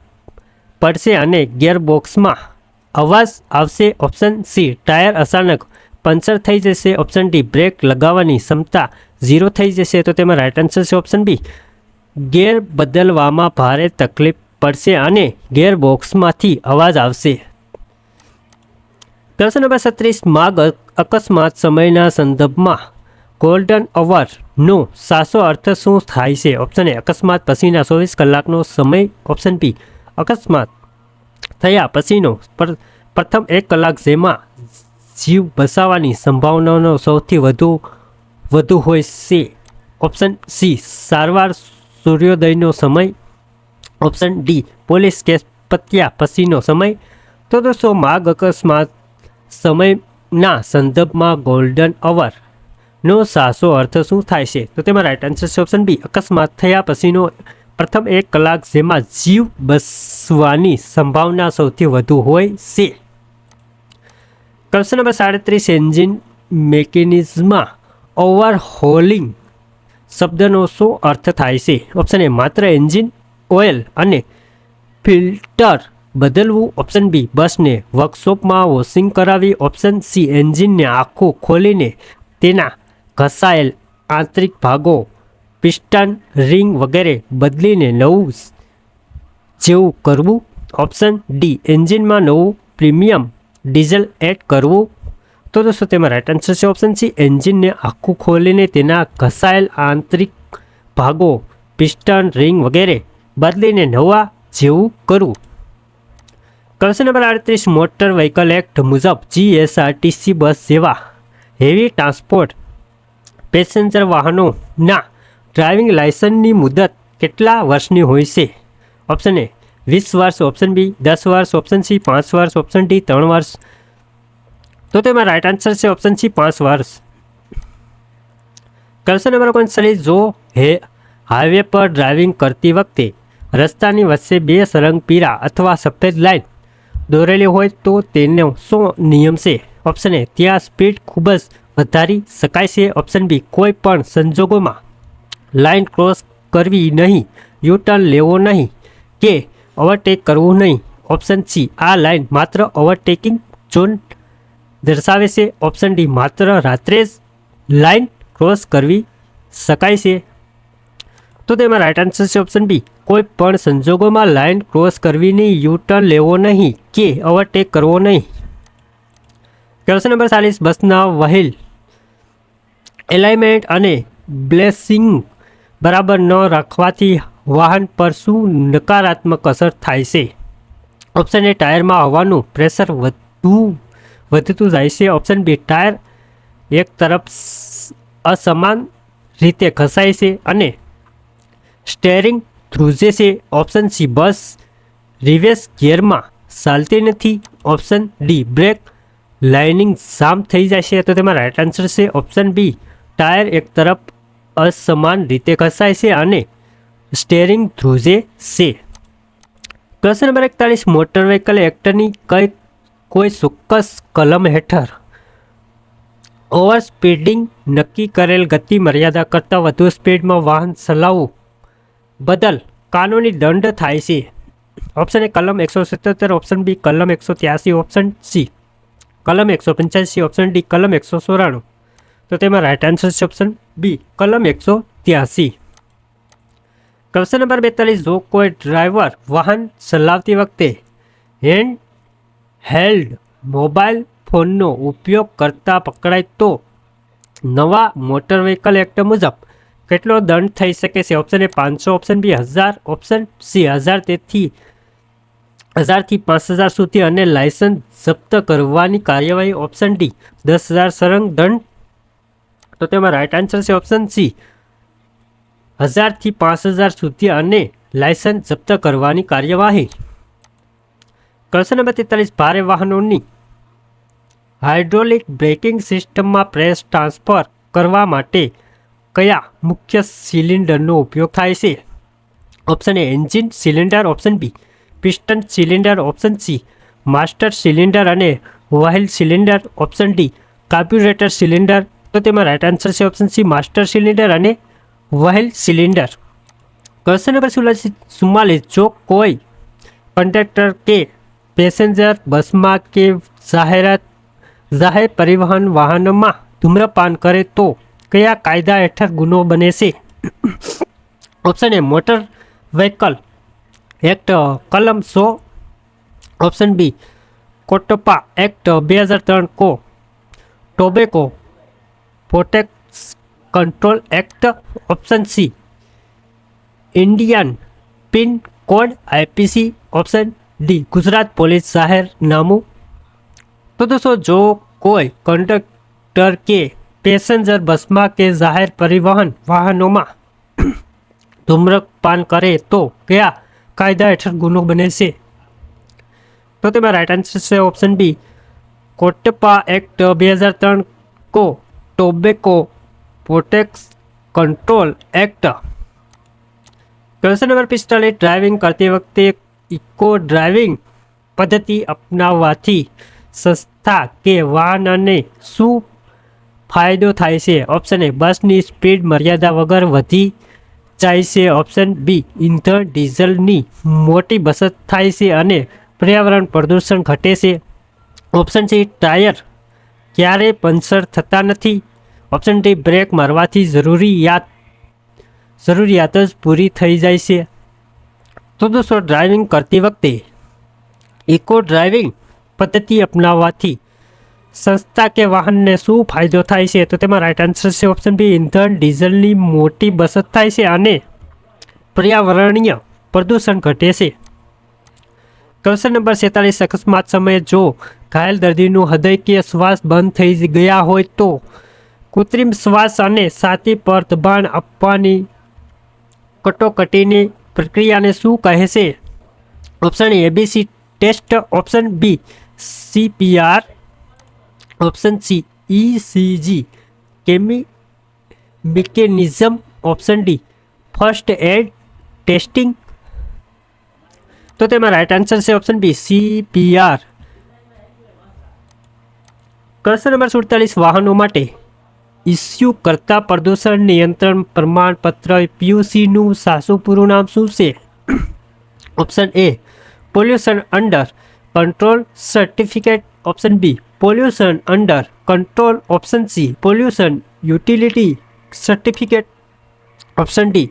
પડશે અને ગિયરબોક્સમાં અવાજ આવશે, ઓપ્શન સી ટાયર અચાનક પંચર થઈ જશે, ઓપ્શન ડી બ્રેક લગાવવાની ક્ષમતા 0 થઈ જશે. તો તેમાં રાઇટ આન્સર છે ઓપ્શન બી ગિયર બદલવામાં ભારે તકલીફ પડશે અને ગિયરબોક્સમાંથી અવાજ આવશે. ક્વેશ્ચન નંબર 36, માર્ગ અકસ્માત સમયના સંદર્ભમાં ગોલ્ડન અવરનો સાચો અર્થ શું થાય છે? ઓપ્શન એ અકસ્માત પછીના 24 કલાકનો સમય, ઓપ્શન બી અકસ્માત થયા પછીનો પ્રથમ 1 કલાક જેમાં જીવ બચાવવાની સંભાવનાનો સૌથી વધુ હોય છે, ઓપ્શન સી સારવાર સૂર્યોદયનો સમય, ઓપ્શન ડી પોલીસ કેસ પત્યા પછીનો સમય. તો દોસ્તો માર્ગ અકસ્માત સમયના સંદર્ભમાં ગોલ્ડન અવરનો સાચો અર્થ શું થાય છે? તો તેમાં રાઇટ આન્સર છે ઓપ્શન બી અકસ્માત થયા પછીનો પ્રથમ 1 કલાક જેમાં જીવ બચવાની સંભાવના સૌથી વધુ હોય છે. ક્વેશ્ચન નંબર 37, એન્જિન મેકેનિઝમમાં ઓવરહોલિંગ શબ્દનો શું અર્થ થાય છે? ઓપ્શન એ માત્ર એન્જિન ઓઇલ અને ફિલ્ટર બદલવું. ઓપ્શન બી બસને વર્કશોપમાં વોશિંગ કરાવી. ઓપ્શન સી એન્જિનને આખું ખોલીને તેના ઘસાયેલ આંતરિક ભાગો, પિસ્ટન, રિંગ વગેરે બદલીને નવું જેવું કરવું. ઓપ્શન ડી એન્જિનમાં નવું પ્રીમિયમ ડીઝલ એડ કરવું. તો દોસ્તો તેમાં રાઈટ આન્સર છે ઓપ્શન સી એન્જિનને આખું ખોલીને તેના ઘસાયેલ આંતરિક ભાગો, પિસ્ટન, રિંગ વગેરે બદલીને નવા જેવું કરવું. Question number 38, motor vehicle act મુજબ જીએસઆરટીસી બસ જેવા હેવી ટ્રાન્સપોર્ટ પેસેન્જર વાહનોના ડ્રાઇવિંગ લાયસન્સની મુદત કેટલા વર્ષની હોય છે? ઓપ્શન એ 20 વર્ષ, ઓપ્શન બી 10 વર્ષ, ઓપ્શન સી 5 વર્ષ, ઓપ્શન ડી 3 વર્ષ. તો તેમાં રાઈટ આન્સર છે ઓપ્શન સી 5 વર્ષ. ક્વેશ્ચન નંબર 39, જો હાઈવે પર ડ્રાઇવિંગ કરતી વખતે રસ્તાની વચ્ચે બે સળંગ પીળા અથવા સફેદ લાઇન દોરેલી હોય તો તેનો શું નિયમ છે? ઓપ્શન એ ત્યાં સ્પીડ ખૂબ જ વધારી શકાય છે. ઓપ્શન બી કોઈ પણ સંજોગોમાં લાઇન ક્રોસ કરવી નહીં, યુટર્ન લેવો નહીં કે ઓવરટેક કરવું નહીં. ઓપ્શન સી આ લાઇન માત્ર ઓવરટેકિંગ ઝોન દર્શાવે છે. ઓપ્શન ડી માત્ર રાત્રે જ લાઇન ક્રોસ કરવી શકાય છે. તો તેમાં રાઈટ આન્સર છે ઓપ્શન બી કોઈ પણ સંજોગોમાં લાઇન ક્રોસ કરવી નહીં, યુટર્ન લેવો નહીં કે ઓવરટેક કરવો નહીં. ક્વેશ્ચન નંબર 40, બસના વ્હીલ એલાઇનમેન્ટ અને બ્લેસિંગ બરાબર ન રાખવાથી વાહન પર શું નકારાત્મક અસર થાય છે? ઓપ્શન એ ટાયરમાં હવાનું પ્રેશર વધતું જાય છે. ઓપ્શન બી ટાયર એક તરફ અસમાન રીતે ઘસાય છે અને સ્ટેરિંગ ધ્રુજે છે. ઓપ્શન સી બસ રિવર્સ ગિયરમાં ચાલતી નથી. ઓપ્શન ડી બ્રેક લાઇનિંગ જામ થઈ જાય છે. તો તેમાં રાઈટ આન્સર છે ઓપ્શન બી ટાયર એક તરફ અસમાન રીતે ઘસાય છે અને સ્ટેરિંગ ધ્રુજે છે. ક્વેશ્ચન નંબર 41, મોટર વ્હીકલ એક્ટની કોઈ ચોક્કસ કલમ હેઠળ ઓવર સ્પીડિંગ નક્કી કરેલ ગતિ મર્યાદા કરતાં વધુ સ્પીડમાં વાહન ચલાવવું બદલ કાનૂની દંડ થાય છે? ઓપ્શન એ કલમ 177, ઓપ્શન બી કલમ 183, ઓપ્શન સી કલમ 185, ઓપ્શન ડી કલમ 194. તો તેમાં રાઈટ આન્સર છે ઓપ્શન બી કલમ 183. ક્વેશ્ચન નંબર 42, જો કોઈ ડ્રાઈવર વાહન ચલાવતી વખતે હેન્ડ હેલ્ડ મોબાઈલ ફોનનો ઉપયોગ કરતા પકડાય તો નવા મોટર વ્હીકલ એક્ટ મુજબ કેટલો દંડ થઈ શકે છે? Option A 500, option B 1000, option C 1000 થી 5000 સુધી અને લાયસન્સ જપ્ત કરવાની કાર્યવાહી. ઓપ્શન ડી 10,000 સળંગ દંડ. તો તેમાં રાઈટ આન્સર છે ઓપ્શન સી 1000 થી 5000 સુધી અને લાયસન્સ જપ્ત કરવાની કાર્યવાહી. ક્વેશ્ચન નંબર 43, ભારે વાહનોની હાઇડ્રોલિક બ્રેકિંગ સિસ્ટમમાં પ્રેસ ટ્રાન્સફર કરવા માટે કયા મુખ્ય સિલિન્ડરનો ઉપયોગ થાય છે? Option A engine cylinder, option B piston cylinder, option C master cylinder અને wheel cylinder, option D carburettor cylinder. તો તેમાં રાઈટ આન્સર છે ઓપ્શન સી માસ્ટર સિલિન્ડર અને વ્હીલ સિલિન્ડર. ક્વેશ્ચન નંબર 44, જો કોઈ કંડક્ટર કે પેસેન્જર બસમાં કે જાહેર પરિવહન વાહનમાં ધૂમ્રપાન કરે તો કયા કાયદા હેઠળ ગુનો બને છે? ઓપ્શન એ મોટર વ્હીકલ એક્ટ કલમ 100, ઓપ્શન બી કોટપા એક્ટ 2003 કો tobacco protect control act, option C Indian pin code IPC, option D Gujarat police જાહેરનામું. તો દોસ્તો જો કોઈ કંડક્ટર કે પેસેન્જર બસમાં કે જાહેર પરિવહન વાહનોમાં ધૂમ્રપાન કરે તો કયા કાયદા હેઠળ ગુનો બને છે? તો તેમાં રાઈટ આન્સર છે ઓપ્શન બી કોટપા એક્ટ 2003 કો tobacco protect control act. Question number 45, driving કરતી વખતે ઇકો ડ્રાઇવિંગ પદ્ધતિ અપનાવવાથી સંસ્થા કે વાહનને શું ફાયદો થાય છે? ઓપ્શન એ બસની સ્પીડ મર્યાદા વગર વધી જાય છે. ઓપ્શન બી ઈંધણ ડીઝલની મોટી બચત થાય છે અને પર્યાવરણ પ્રદૂષણ ઘટે છે. ઓપ્શન સી ટાયર ક્યારેય પંચર થતા નથી. ઓપ્શન ડી બ્રેક મારવાથી જરૂરિયાત જ પૂરી થઈ જાય છે. તો દોસ્તો ડ્રાઇવિંગ કરતી વખતે ઇકો ડ્રાઇવિંગ પદ્ધતિ અપનાવવાથી સંસ્થા કે વાહનને શું ફાયદો થાય છે? તો તેમાં રાઇટ આન્સર છે ઓપ્શન બી ઈંધણ ડીઝલની મોટી બચત થાય છે અને પર્યાવરણીય પ્રદૂષણ ઘટે છે. ક્વેશ્ચન નંબર 47 અકસ્માત સમયે જો ઘાયલ દર્દીનું હૃદય કે શ્વાસ બંધ થઈ ગયા હોય તો કૃત્રિમ શ્વાસ અને છાતી પર દબાણ આપવાની કટોકટીની પ્રક્રિયાને શું કહે છે? Option A ABC test. Option B CPR. Option C ECG mechanism. Option D first aid testing. તો તેમાં રાઇટ આન્સર છે option B CPR. Question number 47 વાહનો માટે ઇસ્યુ કરતા પ્રદૂષણ નિયંત્રણ પ્રમાણપત્ર PUCનું સાચું પૂરું નામ શું છે? Option A pollution under control certificate. Option B pollution under control. Option C pollution utility certificate. Option D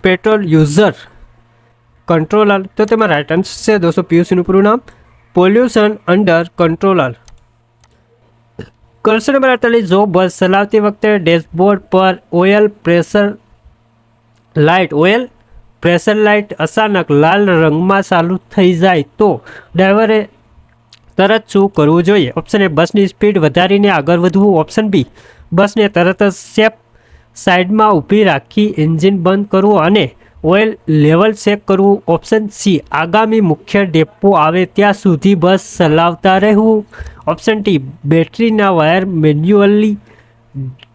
petrol user controller. તો તેમાં રાઇટ આન્સર છે દોસ્તો PUCનું પૂરું નામ pollution under controller. Question number 48 જો બસ ચલાવતી વખતે ડેશબોર્ડ પર ઓઇલ પ્રેશર લાઇટ અચાનક લાલ રંગમાં ચાલુ થઈ જાય તો ડ્રાઈવરે તરત શું કરવું જોઈએ? ઓપ્શન એ બસની સ્પીડ વધારીને આગળ વધવું. ઓપ્શન બી બસને તરત જ સેફ સાઈડમાં ઊભી રાખી એન્જિન બંધ કરવું અને ઓઇલ લેવલ ચેક કરવું. ઓપ્શન સી આગામી મુખ્ય ડેપો આવે ત્યાં સુધી બસ ચલાવતા રહેવું. ઓપ્શન ડી બેટરીના વાયર મેન્યુઅલી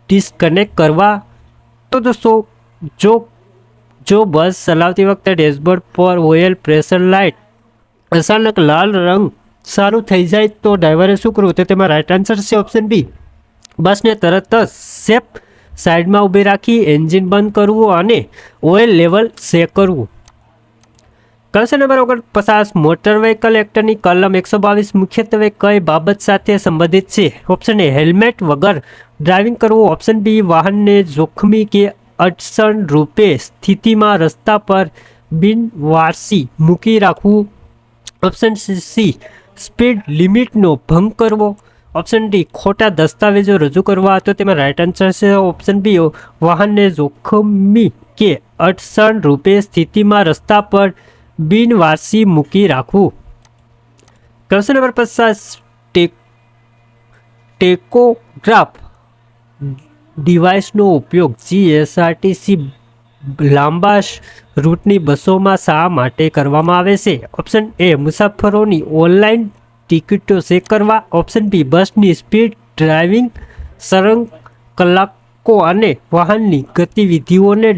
ડિસ્કનેક્ટ કરવા. તો દોસ્તો જો બસ ચલાવતી વખતે ડેશબોર્ડ પર ઓઇલ પ્રેશર લાઇટ અચાનક લાલ રંગ સારું થઈ જાય તો ડ્રાઈવરે શું કરવું? તો તેમાં રાઇટ આન્સર છે ઓપ્શન બી બસને તરત જ સેફ સાઈડમાં ઊભી રાખી એન્જિન બંધ કરવું અને ઓઇલ લેવલ ચેક કરવું. ક્વેશ્ચન નંબર 49 મોટર વ્હીકલ એક્ટની કલમ 122 મુખ્યત્વે કઈ બાબત સાથે સંબંધિત છે? ઓપ્શન એ હેલ્મેટ વગર ડ્રાઇવિંગ કરવું. ઓપ્શન બી વાહનને જોખમી કે અડચણ રૂપે સ્થિતિમાં રસ્તા પર બિનવારસી મૂકી રાખવું. ઓપ્શન સી સ્પીડ લિમિટનો ભંગ કરવો. ઓપ્શન ડી ખોટા દસ્તાવેજો રજૂ કરવા. તો તેમાં રાઇટ આન્સર છે ઓપ્શન બી વાહનને જોખમી કે અડચણ રૂપે સ્થિતિમાં રસ્તા પર બિનવારસી મૂકી રાખવું. ક્વેશ્ચન નંબર 50 ટેકોગ્રાફ ડિવાઇસનો ઉપયોગ GSRTC લાંબા રૂટની બસોમાં શા માટે કરવામાં આવે છે? ઓપ્શન એ મુસાફરોની ઓનલાઈન ટિકિટો ચેક કરવા. ઓપ્શન બી બસની સ્પીડ ડ્રાઇવિંગ સળંગ કલાકો અને વાહનની ગતિવિધિઓને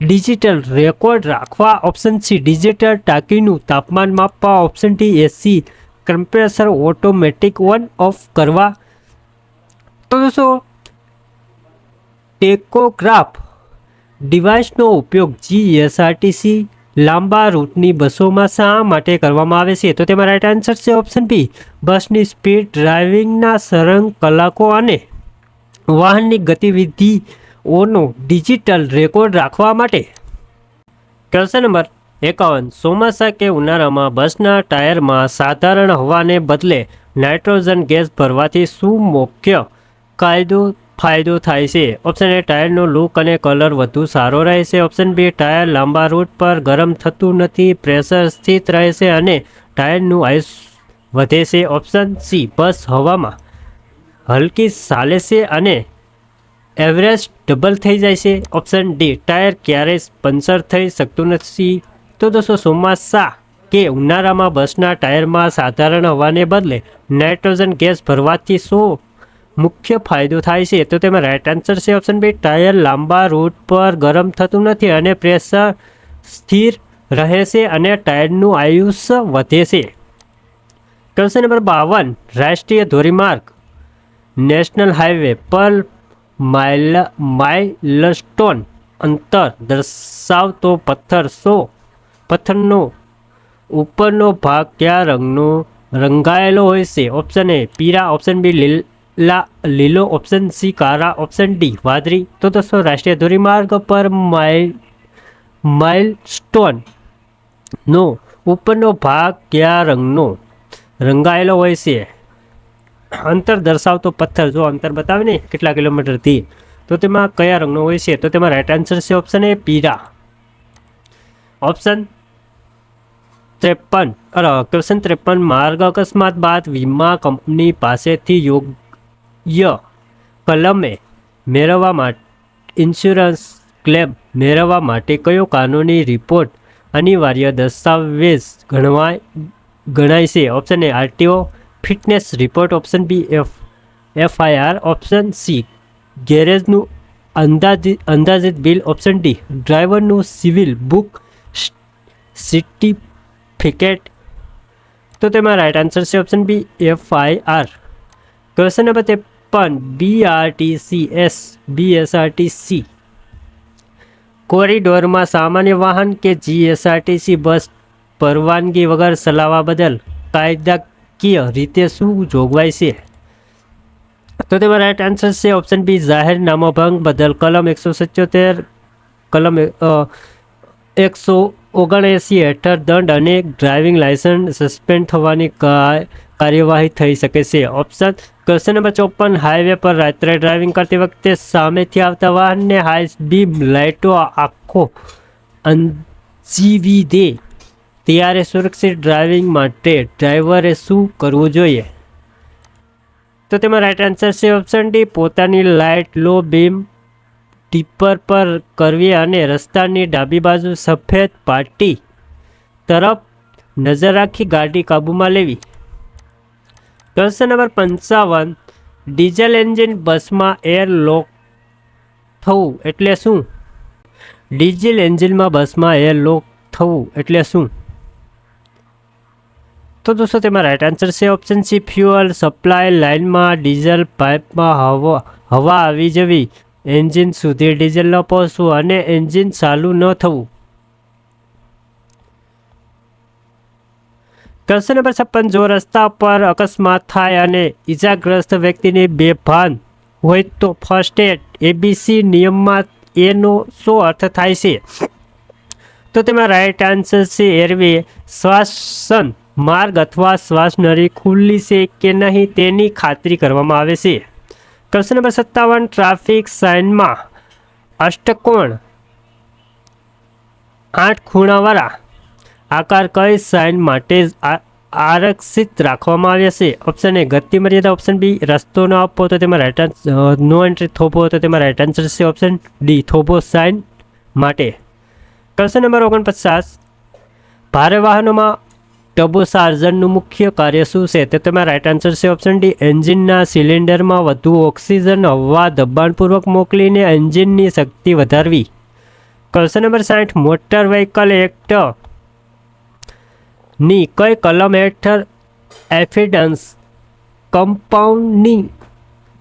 ડિજિટલ રેકોર્ડ રાખવા. ઓપ્શન સી ડિજિટલ ટાંકીનું તાપમાન માપવા. Option D AC compressor automatic on of કરવા. તો દોસ્તો ટેકોગ્રાફ ડિવાઇસનો ઉપયોગ GSRTC લાંબા રૂટની બસોમાં શા માટે કરવામાં આવે છે? તો તેમાં રાઇટ આન્સર છે ઓપ્શન બી બસની સ્પીડ ડ્રાઇવિંગના સળંગ કલાકો અને વાહનની ગતિવિધિઓનો ડિજિટલ રેકોર્ડ રાખવા માટે. ક્વેશ્ચન નંબર 51 ચોમાસા કે ઉનાળામાં બસના ટાયરમાં સાધારણ હવાને બદલે નાઇટ્રોજન ગેસ ભરવાથી શું મુખ્ય ફાયદો થાય છે? ઓપ્શન એ ટાયરનો લુક અને કલર વધુ સારો રહે છે. ઓપ્શન બી ટાયર લાંબા રૂટ પર ગરમ થતું નથી, પ્રેશર સ્થિત રહે છે અને ટાયરનું આયુષ વધે છે. ઓપ્શન સી બસ હવામાં હલકી ચાલે છે અને એવરેજ ડબલ થઈ જાય છે. ઓપ્શન ડી ટાયર ક્યારેય પંચર થઈ શકતું નથી. તો દોસ્તો ચોમાસા કે ઉનાળામાં બસના ટાયરમાં સાધારણ હવાને બદલે નાઇટ્રોજન ગેસ ભરવાથી શું મુખ્ય ફાયદો થાય છે? તો તેમાં રાઇટ આન્સર છે ઓપ્શન બી ટાયર લાંબા રૂટ પર ગરમ થતું નથી અને પ્રેશર સ્થિર રહે છે અને ટાયરનું આયુષ્ય વધે છે. ક્વેશ્ચન નંબર 52, રાષ્ટ્રીય ધોરીમાર્ગ નેશનલ હાઈવે પર માઇલસ્ટોન અંતર દર્શાવતો પથ્થરનો ઉપરનો ભાગ કયા રંગનો રંગાયેલો હોય છે? ઓપ્શન એ પીળા, ઓપ્શન બી લીલો, ઓપ્શન સી કાળા, ઓપ્શન ડી વાદળી. તો દોસ્તો રાષ્ટ્રીય ધોરીમાર્ગ પર માઇલસ્ટોન નો ઉપરનો ભાગ કયા રંગનો રંગાયેલો હોય છે? અંતર દર્શાવતો પથ્થર, જો અંતર બતાવે ને કેટલા કિલોમીટરથી, તો તેમાં કયા રંગનો હોય છે? તો તેમાં રાઈટ આન્સર છે ઓપ્શન એ પીળા. ઓપ્શન 53, ક્વેશ્ચન 53, માર્ગ અકસ્માત બાદ વીમા કંપની પાસેથી યોગ્ય કલમે મેળવવા માટે ઇન્સ્યોરન્સ ક્લેમ મેળવવા માટે કયો કાનૂની રિપોર્ટ અનિવાર્ય દસ્તાવેજ ગણાય છે? Option A RTO fitness report, option B FIR, option C ગેરેજનું અંદાજિત બિલ, ઓપ્શન ડી ડ્રાઈવરનું સિવિલ બુક સર્ટિફિકેટ. તો તેમાં રાઈટ આન્સર છે option B FIR. Question number 53, BSRTC કોરિડોરમાં સામાન્ય વાહન કે જીએસઆરટીસી બસ પરવાનગી વગર ચલાવવા બદલ કાયદાકીય રીતે શું જોગવાઈ છે? તો તેમાં રાઈટ આન્સર છે ઓપ્શન બી જાહેરનામા ભંગ બદલ કલમ 177, કલમ 179 હેઠળ દંડ અને ડ્રાઇવિંગ લાયસન્સ સસ્પેન્ડ થવાની કાર્યવાહી થઈ શકે છે. ઓપ્શન ક્વેશ્ચન નંબર 54, હાઈવે પર રાત્રે ડ્રાઇવિંગ કરતી વખતે સામેથી આવતા વાહનને હાઈ બીમ લાઇટો આંખો અંજીવી દે ત્યારે સુરક્ષિત ડ્રાઇવિંગ માટે ડ્રાઈવરે શું કરવું જોઈએ? તો તેમાં રાઈટ આન્સર છે ઓપ્શન ડી પોતાની લાઇટ લો બીમ ટીપર પર કરવી અને રસ્તાની ડાબી બાજુ સફેદ પાટી તરફ નજર રાખી ગાડી કાબૂમાં લેવી. ક્વેશ્ચન નંબર 55, ડીઝલ એન્જિન બસમાં એર લોક થવું એટલે શું? ડીઝલ એન્જિનમાં બસમાં એર લોક થવું એટલે શું? તો દોસ્તો તેમાં રાઈટ આન્સર છે ઓપ્શન સી ફ્યુઅલ સપ્લાય લાઇનમાં ડીઝલ પાઇપમાં હવા આવી જવી, એન્જિન સુધી ડીઝલ ન પહોંચવું અને એન્જિન ચાલુ ન થવું. ક્વેશ્ચન નંબર 56, જો રસ્તા પર અકસ્માત થાય અને ઈજાગ્રસ્ત વ્યક્તિને બેભાન હોય તો ફર્સ્ટ એડ એબીસી નિયમમાં એનો શું અર્થ થાય છે? તો તેમાં રાઈટ આન્સર છે એરવે શ્વાસન માર્ગ અથવા શ્વાસનળી ખુલ્લી છે કે નહીં તેની ખાતરી કરવામાં આવે છે. ક્વેશ્ચન નંબર 57, ટ્રાફિક સાઇનમાં અષ્ટકોણ 8 ખૂણાવાળા આકાર કઈ સાઇન માટે આરક્ષિત રાખવામાં આવ્યા છે? ઓપ્શન એ ગતિ મર્યાદા, ઓપ્શન બી રસ્તો ન આપવો, તો તેમાં રાઈટ આન્સર નો એન્ટ્રી થોભો, તો તેમાં રાઈટ આન્સર છે ઓપ્શન ડી થોભો સાઇન માટે. ક્વેશ્ચન નંબર 49, ભારે વાહનોમાં ટર્બો ચાર્જરનું મુખ્ય કાર્ય શું છે? તો તેમાં રાઈટ આન્સર છે ઓપ્શન ડી એન્જિનના સિલિન્ડરમાં વધુ ઓક્સિજન હવા દબાણપૂર્વક મોકલીને એન્જિનની શક્તિ વધારવી. Question number 60, motor vehicle act ની કઈ કલમ હેઠળ એફિડન્સ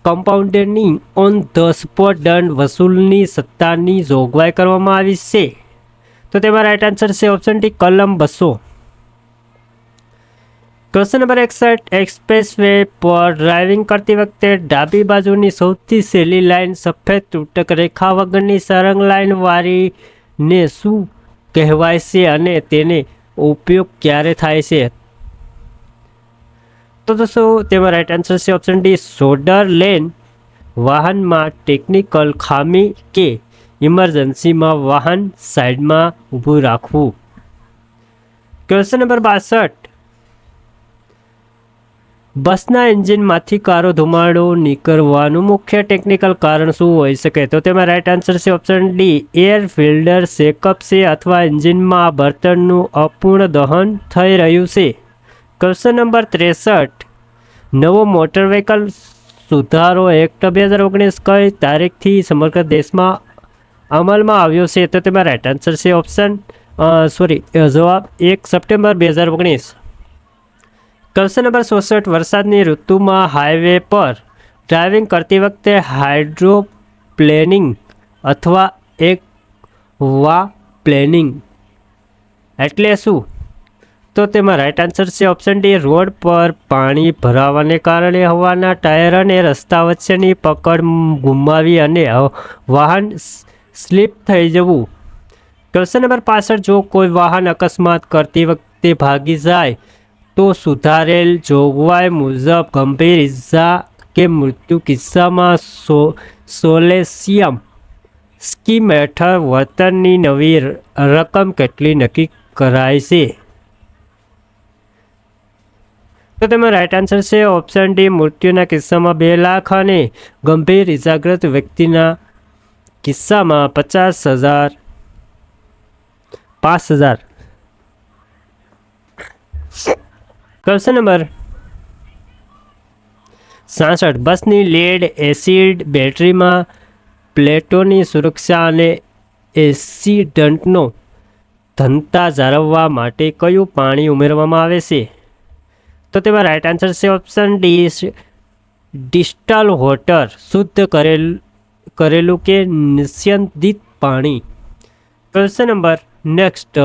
કમ્પાઉન્ડરની ઓન ધ સ્પોટ દંડ વસૂલની સત્તાની જોગવાઈ કરવામાં આવી છે? તો તેમાં રાઈટ આન્સર છે ઓપ્શન ડી કલમ 200. ક્વેશ્ચન નંબર 61, એક્સપ્રેસ વે પર ડ્રાઇવિંગ કરતી વખતે ડાબી બાજુની સૌથી સહેલી લાઇન સફેદ તૂટક રેખા વગરની સળંગ લાઇન વાળીને શું કહેવાય છે અને તેને ઉપયોગ ક્યારે થાય છે? તો દોસ્તો તેમાં રાઈટ આન્સર છે ઓપ્શન ડી શોલ્ડર લેન વાહનમાં ટેકનિકલ ખામી કે ઇમરજન્સીમાં વાહન સાઈડમાં ઊભું રાખવું. ક્વેશ્ચન નંબર 62, બસના એન્જિનમાંથી કાળો ધુમાડો નીકળવાનું મુખ્ય ટેકનિકલ કારણ શું હોઈ શકે? તો તેમાં રાઈટ આન્સર છે ઓપ્શન ડી એર ફિલ્ટર શેકઅપ છે અથવા એન્જિનમાં બળતણનું અપૂર્ણ દહન થઈ રહ્યું છે. ક્વેશ્ચન નંબર 63, નવો મોટર વ્હીકલ સુધારો એક્ટ 2019 કઈ તારીખથી સમગ્ર દેશમાં અમલમાં આવ્યો છે? તો તેમાં રાઈટ આન્સર છે ઓપ્શન જવાબ 1 સપ્ટેમ્બર 2019. ક્વેશ્ચન નંબર 66, વરસાદની ઋતુમાં હાઈવે પર ડ્રાઇવિંગ કરતી વખતે હાઇડ્રોપ્લેનિંગ અથવા એક્વાપ્લેનિંગ એટલે શું? તો તેમાં રાઇટ આન્સર છે ઓપ્શન ડી, રોડ પર પાણી ભરાવાને કારણે હવાના ટાયર અને રસ્તા વચ્ચેની પકડ ગુમાવી અને વાહન સ્લીપ થઈ જવું. ક્વેશ્ચન નંબર 65, જો કોઈ વાહન અકસ્માત કરતી વખતે ભાગી જાય તો સુધારેલ જોગવાઈ મુજબ ગંભીર ઇજા કે મૃત્યુ કિસ્સામાં સોલેસિયમ સ્કીમ હેઠળ વળતરની નવી રકમ કેટલી નક્કી કરાય છે? તો તેમાં રાઇટ આન્સર છે ઓપ્શન ડી, મૃત્યુના કિસ્સામાં 2 લાખ અને ગંભીર ઇજાગ્રસ્ત વ્યક્તિના કિસ્સામાં 50,000. ક્વેશ્ચન નંબર 66, બસની લેડ એસિડ બેટરીમાં પ્લેટોની સુરક્ષા અને એક્સિડન્ટનો ઘનતા જાળવવા માટે કયું પાણી ઉમેરવામાં આવે છે? તો તેમાં રાઇટ આન્સર છે ઓપ્શન ડી, ડિસ્ટલ વોટર, શુદ્ધ કરેલું કે નિસ્યંદિત પાણી. ક્વેશ્ચન નંબર નેક્સ્ટ,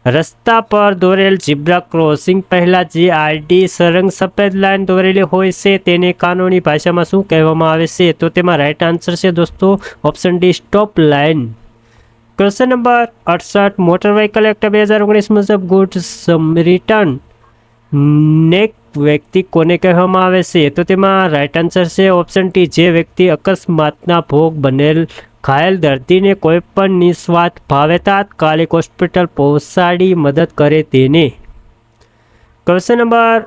રસ્તા પર દોરેલ ઝીબ્રા ક્રોસિંગ પહેલાં જે આડી સરંગ સફેદ લાઇન દોરેલી હોય છે તેને કાનૂની ભાષામાં શું કહેવામાં આવે છે? તો તેમાં રાઇટ આન્સર છે દોસ્તો option D, stop line. Question number 68, motor vehicle act 2019 મુજબ ગુડ સમરિટન નેક વ્યક્તિ કોને કહેવામાં આવે છે? તો તેમાં રાઇટ આન્સર છે ઓપ્શન ટી, જે વ્યક્તિ અકસ્માતના ભોગ બનેલ ઘાયલ દર્દીને કોઈપણ નિસ્વાર્થ ભાવે તાત્કાલિક હોસ્પિટલ પહોંચાડી મદદ કરે તેને. ક્વેશ્ચન નંબર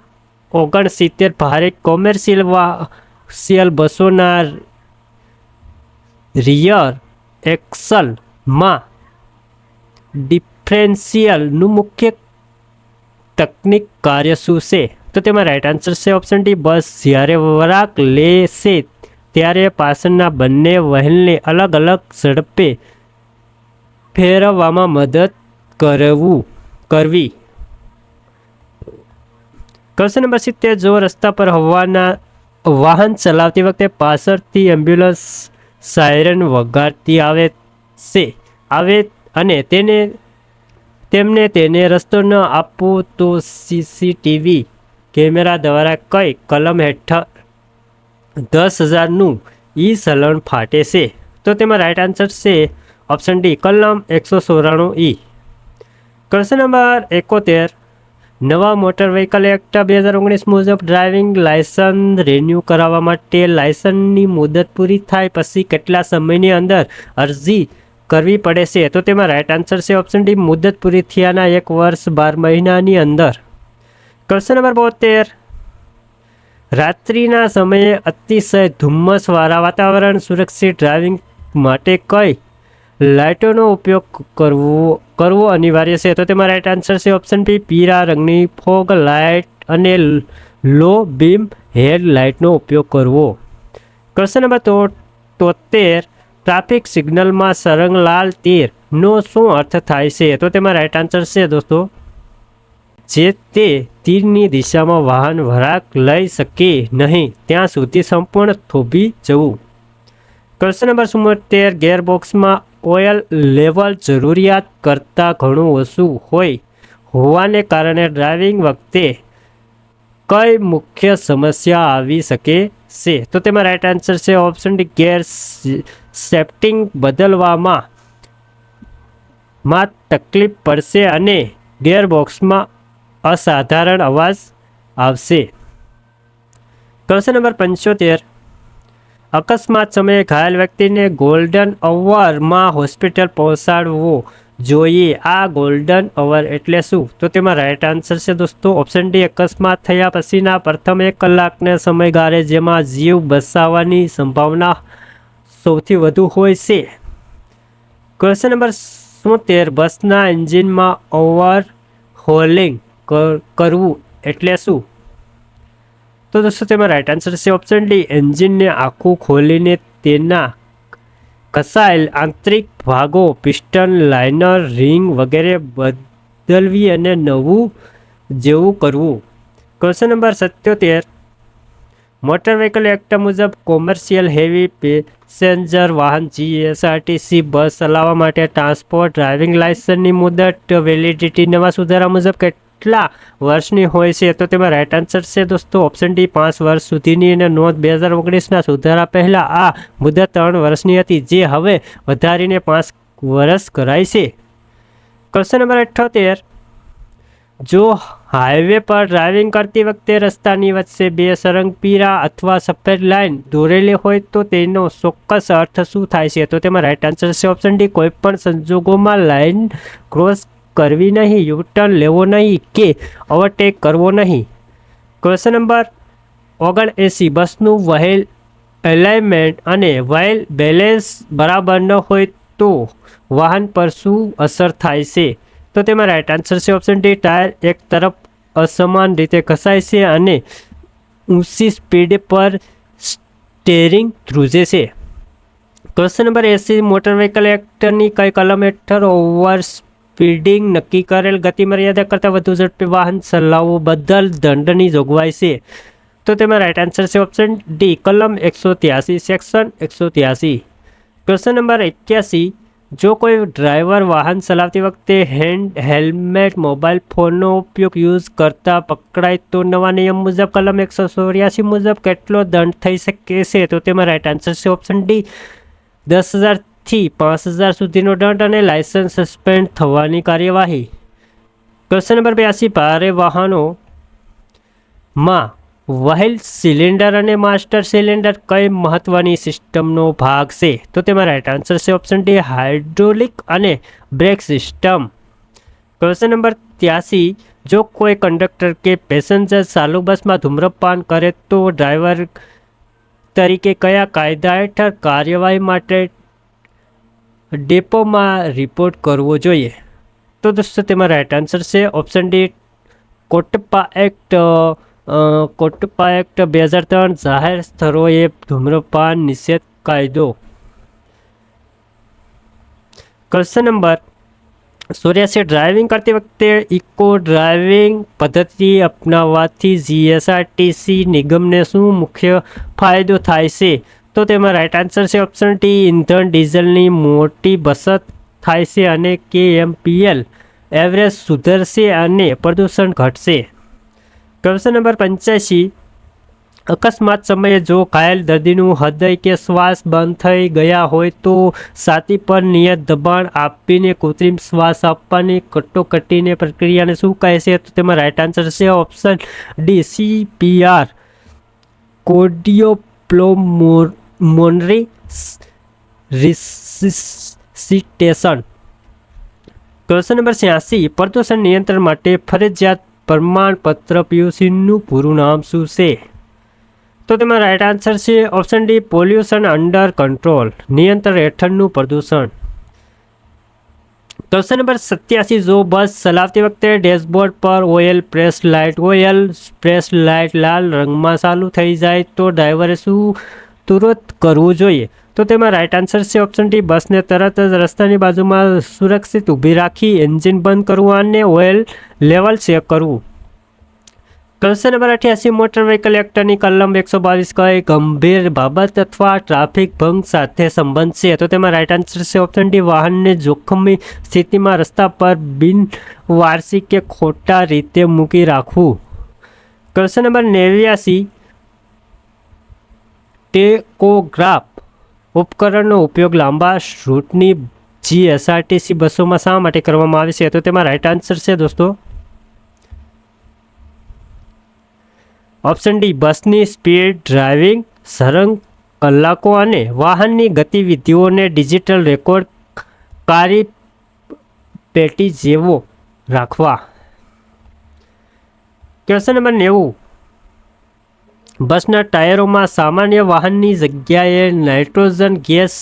69, ભારે કોમર્શિયલ બસોના રિયર એક્સલમાં ડિફરન્શિયલનું મુખ્ય તકનીક કાર્ય શું છે? તો તેમાં રાઇટ આન્સર છે ઓપ્શન ડી, બસ જ્યારે વળાંક લે છે ત્યારે પાછળના બંને વ્હીલને અલગ અલગ ઝડપે ફેરવવામાં મદદ કરવી. ક્વેશ્ચન નંબર 70, જો રસ્તા પર વાહન ચલાવતી વખતે પાછળથી એમ્બ્યુલન્સ સાયરન વગાડતી આવે અને તેમને રસ્તો ન આપવો તો સીસીટીવી કેમેરા દ્વારા કઈ કલમ હેઠળ 10,000નું ચલણ ફાટે છે? તો તેમાં રાઇટ આન્સર છે ઓપ્શન ડી, કલમ 194E. ક્વેશ્ચન નંબર 71, નવા મોટર વ્હીકલ એક્ટ 2019 મુજબ ડ્રાઇવિંગ લાયસન્સ રિન્યૂ કરાવવા માટે લાયસન્સની મુદત પૂરી થાય પછી કેટલા સમયની અંદર અરજી કરવી પડે છે? તો તેમાં રાઇટ આન્સર છે ઓપ્શન ડી, મુદત પૂરી થયાના 1 વર્ષ 12 મહિનાની અંદર. ક્વેશ્ચન નંબર 72, રાત્રિના સમયે અતિશય ધુમ્મસવાળા વાતાવરણ સુરક્ષિત ડ્રાઇવિંગ માટે કઈ લાઇટોનો ઉપયોગ કરવો અનિવાર્ય છે? તો તેમાં રાઇટ આન્સર છે ઓપ્શન બી, પીળા રંગની ફોગ લાઇટ અને લો બીમ હેડ લાઇટનો ઉપયોગ કરવો. ક્વેશ્ચન નંબર 73, ટ્રાફિક સિગ્નલમાં સરંગ લાલ તીરનો શું અર્થ થાય છે? તો તેમાં રાઇટ આન્સર છે દોસ્તો, જે તે તીરની દિશામાં વાહન વળાંક લઈ શકે નહીં ત્યાં સુધી સંપૂર્ણ થોભી જવું. ક્વેશ્ચન નંબર 74, ગેરબોક્સમાં ઓઇલ લેવલ જરૂરિયાત કરતાં ઘણું ઓછું હોવાને કારણે ડ્રાઇવિંગ વખતે કઈ મુખ્ય સમસ્યા આવી શકે છે? તો તેમાં રાઇટ આન્સર છે ઓપ્શન ડી, ગેર શિફ્ટિંગ બદલવામાં તકલીફ પડશે અને ગેરબોક્સમાં અસાધારણ અવાજ આવશે. ક્વેશ્ચન નંબર 75, અકસ્માત સમયે ઘાયલ વ્યક્તિને ગોલ્ડન અવરમાં હોસ્પિટલ પહોંચાડવો જોઈએ. આ ગોલ્ડન અવર એટલે શું? તો તેમાં રાઇટ આન્સર છે દોસ્તો ઓપ્શન ડી, અકસ્માત થયા પછીના પ્રથમ 1 કલાકના સમયગાળે જેમાં જીવ બચાવવાની સંભાવના સૌથી વધુ હોય છે. ક્વેશ્ચન નંબર 73, બસના એન્જિનમાં ઓવરહોલિંગ કરવું એટલે શું? તો દોસ્તો તેમાં રાઇટ આન્સર છે ઓપ્શન ડી, એન્જિનને આખું ખોલીને તેના ઘસાયેલ આંતરિક ભાગો, પિસ્ટન, લાઇનર, રિંગ વગેરે બદલવી અને નવું જેવું કરવું. Question number 77, motor vehicle act મુજબ કોમર્શિયલ હેવી પેસેન્જર વાહન GSRTC બસ ચલાવવા માટે ટ્રાન્સપોર્ટ ડ્રાઇવિંગ લાયસન્સની મુદત વેલિડિટી નવા સુધારા મુજબ કેટલા વર્ષની હોય છે? તો તેમાં રાઇટ આન્સર છે દોસ્તો ઓપ્શન ડી 5 વર્ષ સુધીની. અને નોંધ 2019ના સુધારા પહેલાં આ મુદત 3 વર્ષની હતી, જે હવે વધારીને 5 વર્ષ કરાઈ છે. ક્વેશ્ચન નંબર 78, જો હાઈવે પર ડ્રાઇવિંગ કરતી વખતે રસ્તાની વચ્ચે 2 સળંગ પીળા અથવા સફેદ લાઇન દોરેલી હોય તો તેનો ચોક્કસ અર્થ શું થાય છે? તો તેમાં રાઇટ આન્સર છે ઓપ્શન ડી કોઈપણ સંજોગોમાં લાઇન ક્રોસ કરવી નહીં, યુટર્ન લેવો નહીં કે ઓવરટેક કરવો નહીં. ક્વેશ્ચન નંબર 79, બસનું વ્હીલ એલાઇનમેન્ટ અને વ્હીલ બેલેન્સ બરાબર ન હોય તો વાહન પર શું અસર થાય છે? તો તેમાં રાઇટ આન્સર છે ઓપ્શન ડી ટાયર એક તરફ અસમાન રીતે ઘસાય છે અને ઊંચી સ્પીડ પર સ્ટેરિંગ ધ્રુજે છે. ક્વેશ્ચન નંબર 80, મોટર વ્હીકલ એક્ટની કઈ કલમ હેઠળ ઓવર સ્પીડિંગ નક્કી કરેલ ગતિ મર્યાદા કરતાં વધુ ઝડપી વાહન ચલાવવું બદલ દંડની જોગવાઈ છે? તો તેમાં રાઇટ આન્સર છે ઓપ્શન ડી કલમ 183, સેક્શન 183. ક્વેશ્ચન નંબર 81, જો કોઈ ડ્રાઈવર વાહન ચલાવતી વખતે હેલ્મેટ મોબાઈલ ફોનનો ઉપયોગ યુઝ કરતા પકડાય તો નવા નિયમ મુજબ કલમ 184 મુજબ કેટલો દંડ થઈ શકે છે? તો તેમાં રાઇટ આન્સર છે ઓપ્શન ડી 10,000 થી 5,000 સુધીનો દંડ અને લાયસન્સ સસ્પેન્ડ થવાની કાર્યવાહી. ક્વેશ્ચન નંબર 82, ભારે વાહનોમાં વ્હીલ સિલિન્ડર અને માસ્ટર સિલિન્ડર કઈ મહત્વની સિસ્ટમનો ભાગ છે? તો તેમાં રાઇટ આન્સર છે ઓપ્શન ડી હાઇડ્રોલિક અને બ્રેક સિસ્ટમ. ક્વેશ્ચન નંબર 83, જો કોઈ કંડક્ટર કે પેસેન્જર ચાલુ બસમાં ધૂમ્રપાન કરે તો ડ્રાઈવર તરીકે કયા કાયદા હેઠળ કાર્યવાહી માટે ડેપોમાં રિપોર્ટ કરવો જોઈએ? તો દોસ્તો તેમાં રાઇટ આન્સર છે ઓપ્શન ડી કોટપા એક્ટ 2003 જાહેર સ્થળોએ ધૂમ્રપાન નિષેધ કાયદો. ક્વેશ્ચન નંબર 84, ડ્રાઇવિંગ કરતી વખતે ઇકો ડ્રાઇવિંગ પદ્ધતિ અપનાવવાથી GSRTC નિગમને શું મુખ્ય ફાયદો થાય છે? તો તેમાં રાઇટ આન્સર છે ઓપ્શન ડી ઇંધણ ડીઝલની મોટી બચત થાય છે અને KMPL એવરેજ સુધરશે અને પ્રદૂષણ ઘટશે. ક્વેશ્ચન નંબર 85, અકસ્માત સમયે જો ઘાયલ દર્દીનું હૃદય કે શ્વાસ બંધ થઈ ગયા હોય તો છાતી પર નિયત દબાણ આપીને કૃત્રિમ શ્વાસ આપવાની કટોકટીની પ્રક્રિયાને શું કહે છે? તો તેમાં રાઇટ આન્સર છે option D CPR cardiopulmonary resuscitation. Question number 86, પ્રદૂષણ નિયંત્રણ માટે ફરજિયાત પ્રમાણપત્ર PUCનું પૂરું નામ શું છે? તો તેમાં રાઇટ આન્સર છે option D pollution under control, નિયંત્રણ હેઠળનું પ્રદૂષણ. ક્વેશ્ચન નંબર 87, જો બસ ચલાવતી વખતે ડેશબોર્ડ પર ઓઇલ પ્રેસ લાઇટ લાલ રંગમાં ચાલુ થઈ જાય તો ડ્રાઈવરે શું તુરંત કરવું જોઈએ? તો તેમાં રાઇટ આન્સર છે ઓપ્શન ડી બસને તરત જ રસ્તાની બાજુમાં સુરક્ષિત ઊભી રાખી એન્જિન બંધ કરવું અને ઓઇલ લેવલ ચેક કરવું. ક્વેશ્ચન નંબર 88, મોટર વ્હીકલ એક્ટની કલમ 122 કઈ ગંભીર બાબત અથવા ટ્રાફિક ભંગ સાથે સંબંધ છે? તો તેમાં રાઇટ આન્સર છે ઓપ્શન ડી વાહનને જોખમી સ્થિતિમાં રસ્તા પર બિનવારસી કે ખોટા રીતે મૂકી રાખવું. ક્વેશ્ચન નંબર 89, ટેકોગ્રાફ ઉપકરણનો ઉપયોગ લાંબા રૂટની GSRTC બસોમાં શા માટે કરવામાં આવે છે? તો તેમાં રાઇટ આન્સર છે દોસ્તો ઓપ્શન ડી બસની સ્પીડ, ડ્રાઇવિંગ સળંગ કલાકો અને વાહનની ગતિવિધિઓને ડિજિટલ રેકોર્ડ કારી પેટી જેવો રાખવા. ક્વેશ્ચન નંબર 90, બસના ટાયરોમાં સામાન્ય વાહનની જગ્યાએ નાઇટ્રોજન ગેસ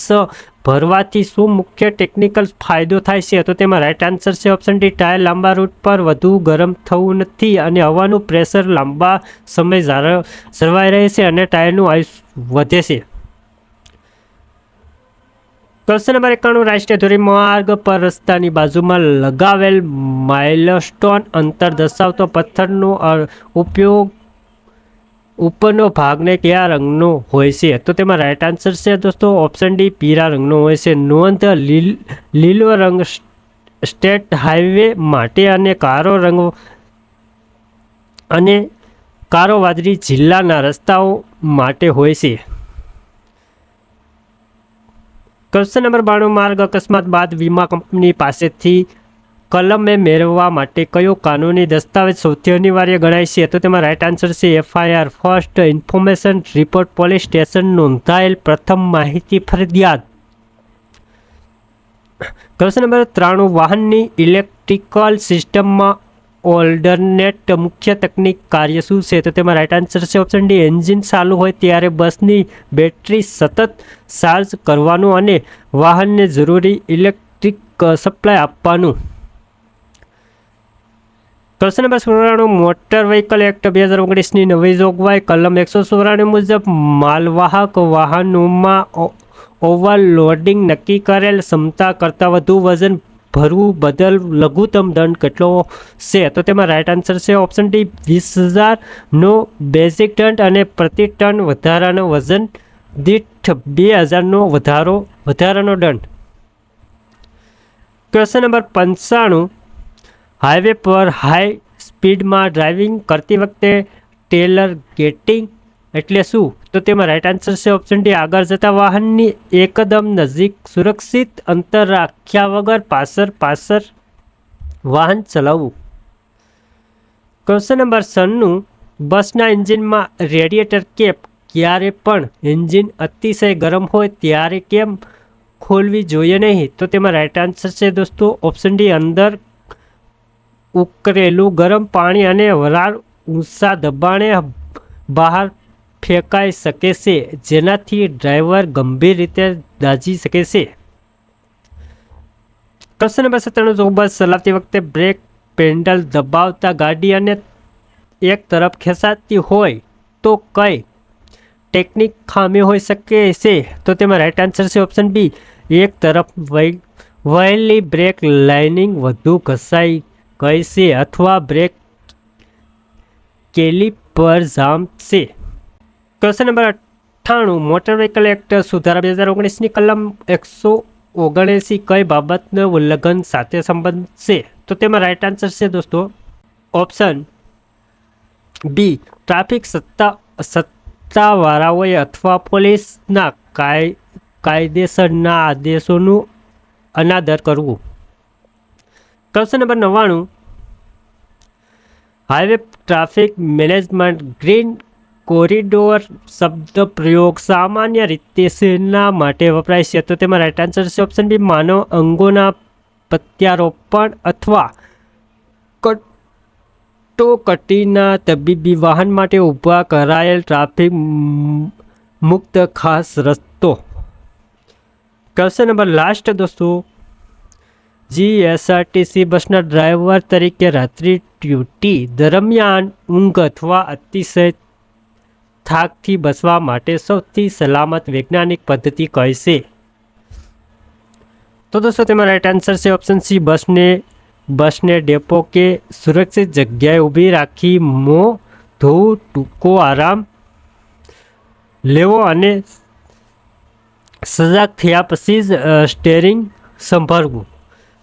ભરવાથી શું મુખ્ય ટેકનિકલ ફાયદો થાય છે? તો તેમાં રાઇટ આન્સર છે ઓપ્શન ડી ટાયર લાંબા રૂટ પર વધુ ગરમ થવું નથી અને હવાનું પ્રેશર લાંબા સમય જળવાઈ રહે છે અને ટાયરનું આયુષ્ય વધે છે. ક્વેશ્ચન નંબર 91 રાષ્ટ્રીય ધોરીમાર્ગ પર રસ્તાની બાજુમાં લગાવેલ માઇલસ્ટોન અંતર દર્શાવતો પથ્થરનો ઉપયોગ ઉપરનો ભાગને કયા રંગનો હોય છે? તો તેમાં રાઈટ આન્સર છે દોસ્તો ઓપ્શન ડી પીળા રંગનો હોય છે. નોંધ લીલો રંગ સ્ટેટ હાઈવે માટે અને કારો વાદળી જિલ્લાના રસ્તાઓ માટે હોય છે. ક્વેશ્ચન નંબર 92 માર્ગ અકસ્માત બાદ વીમા કંપની પાસેથી કલમે મેળવવા માટે કયો કાનૂની દસ્તાવેજ સૌથી અનિવાર્ય ગણાય છે? તો તેમાં રાઈટ આન્સર છે FIR first information report. Police station નોંધાયેલ પ્રથમ માહિતી ફરજિયાત. ક્વેશ્ચન નંબર 93 વાહનની ઇલેક્ટ્રિકલ સિસ્ટમમાં ઓલ્ટરનેટ મુખ્ય તકનીક કાર્ય શું છે? તો તેમાં રાઈટ આન્સર છે ઓપ્શન ડી એન્જિન ચાલુ હોય ત્યારે બસની બેટરી સતત ચાર્જ કરવાનું અને વાહનને જરૂરી ઇલેક્ટ્રિક સપ્લાય આપવાનું. Question number 94 motor vehicle act 2019ની નવી જોગવાઈ કલમ 194 મુજબ માલવાહક વાહનોમાં ઓવરલોડિંગ નક્કી કરેલ ક્ષમતા કરતાં વધુ વજન ભરવું બદલ લઘુત્તમ દંડ કેટલો છે? તો તેમાં રાઈટ આન્સર છે ઓપ્શન ડી 20,000નો બેઝિક દંડ અને પ્રતિ ટન વધારાનો વજન દીઠ 2,000નો વધારાનો દંડ. ક્વેશ્ચન નંબર 95 હાઈવે પર હાઈ સ્પીડમાં ડ્રાઇવિંગ કરતી વખતે ટેલર ગેટિંગ એટલે શું? તો તેમાં રાઈટ આન્સર છે ઓપ્શન ડી આગળ જતા વાહનની એકદમ નજીક સુરક્ષિત અંતર રાખ્યા વગર પાછળ વાહન ચલાવવું. ક્વેશ્ચન નંબર 96 બસના એન્જિનમાં રેડિએટર કેપ ક્યારે પણ એન્જિન અતિશય ગરમ હોય ત્યારે કેમ ખોલવી જોઈએ નહીં? તો તેમાં રાઈટ આન્સર છે દોસ્તો ઓપ્શન ડી અંદર ઉકળેલું ગરમ પાણી અને વરાળ ઊંચા દબાણે બહાર ફેંકાઈ શકે છે જેનાથી ડ્રાઈવર ગંભીર રીતે દાઝી શકે છે. ક્વેશ્ચન નંબર 97 જો બસ ચલાવતી વખતે બ્રેક પેડલ દબાવતા ગાડી અને એક તરફ ખેંચાતી હોય તો કઈ ટેકનિક ખામી હોઈ શકે છે? તો તેમાં રાઈટ આન્સર છે ઓપ્શન બી એક તરફ વહેલી બ્રેક લાઇનિંગ વધુ ઘસાઈ ગઈ છે અથવા બ્રેક કેલિપર જામ છે. Question number 98 motor vehicle act સુધારા 2019ની કલમ 179 કઈ બાબતનું ઉલ્લંઘન સાથે સંબંધ છે? તો તેમાં રાઈટ આન્સર છે દોસ્તો ઓપ્શન બી ટ્રાફિક સત્તાવાળાઓએ અથવા પોલીસના કાયદેસરના આદેશોનું અનાદર કરવું. Question number 99 highway traffic management green corridor શબ્દ પ્રયોગ સામાન્ય રીતે શેના માટે વપરાય છે? તો તેમાં રાઈટ આન્સર છે ઓપ્શન બી માનવ અંગોના પ્રત્યારોપણ અથવા કટોકટીના તબીબી વાહન માટે ઊભા કરાયેલ ટ્રાફિક મુક્ત ખાસ રસ્તો. ક્વેશ્ચન નંબર લાસ્ટ દોસ્તો GSRTC બસના ડ્રાઈવર તરીકે રાત્રિ ડ્યુટી દરમિયાન ઊંઘ અથવા અતિશય થાકથી બચવા માટે સૌથી સલામત વૈજ્ઞાનિક પદ્ધતિ કઈ છે? તો દોસ્તો તેમાં રાઈટ આન્સર છે ઓપ્શન સી બસને ડેપો કે સુરક્ષિત જગ્યાએ ઊભી રાખી મોં ધોવું, ટૂંકો આરામ લેવો અને સજાગ થયા પછી જ સ્ટેરિંગ સંભાળવું.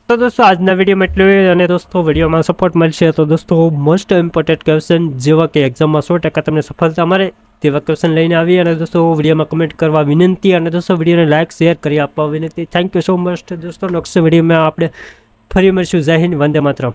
તો દોસ્તો આજના વિડીયોમાં એટલું અને દોસ્તો વિડીયોમાં સપોર્ટ મળશે તો દોસ્તો મોસ્ટ ઇમ્પોર્ટન્ટ ક્વેશ્ચન જેવા કે એક્ઝામમાં 100% તમને સફળતા મળે તેવા ક્વેશ્ચન લઈને આવી અને દોસ્તો વિડીયોમાં કમેન્ટ કરવા વિનંતી અને દોસ્તો વિડીયોને લાઇક શેર કરી આપવા વિનંતી. થેન્ક યુ સો મચ દોસ્તો. નેક્સ્ટ વિડીયોમાં આપણે ફરી મળીશું. જય હિન્દ, વંદે માતરમ.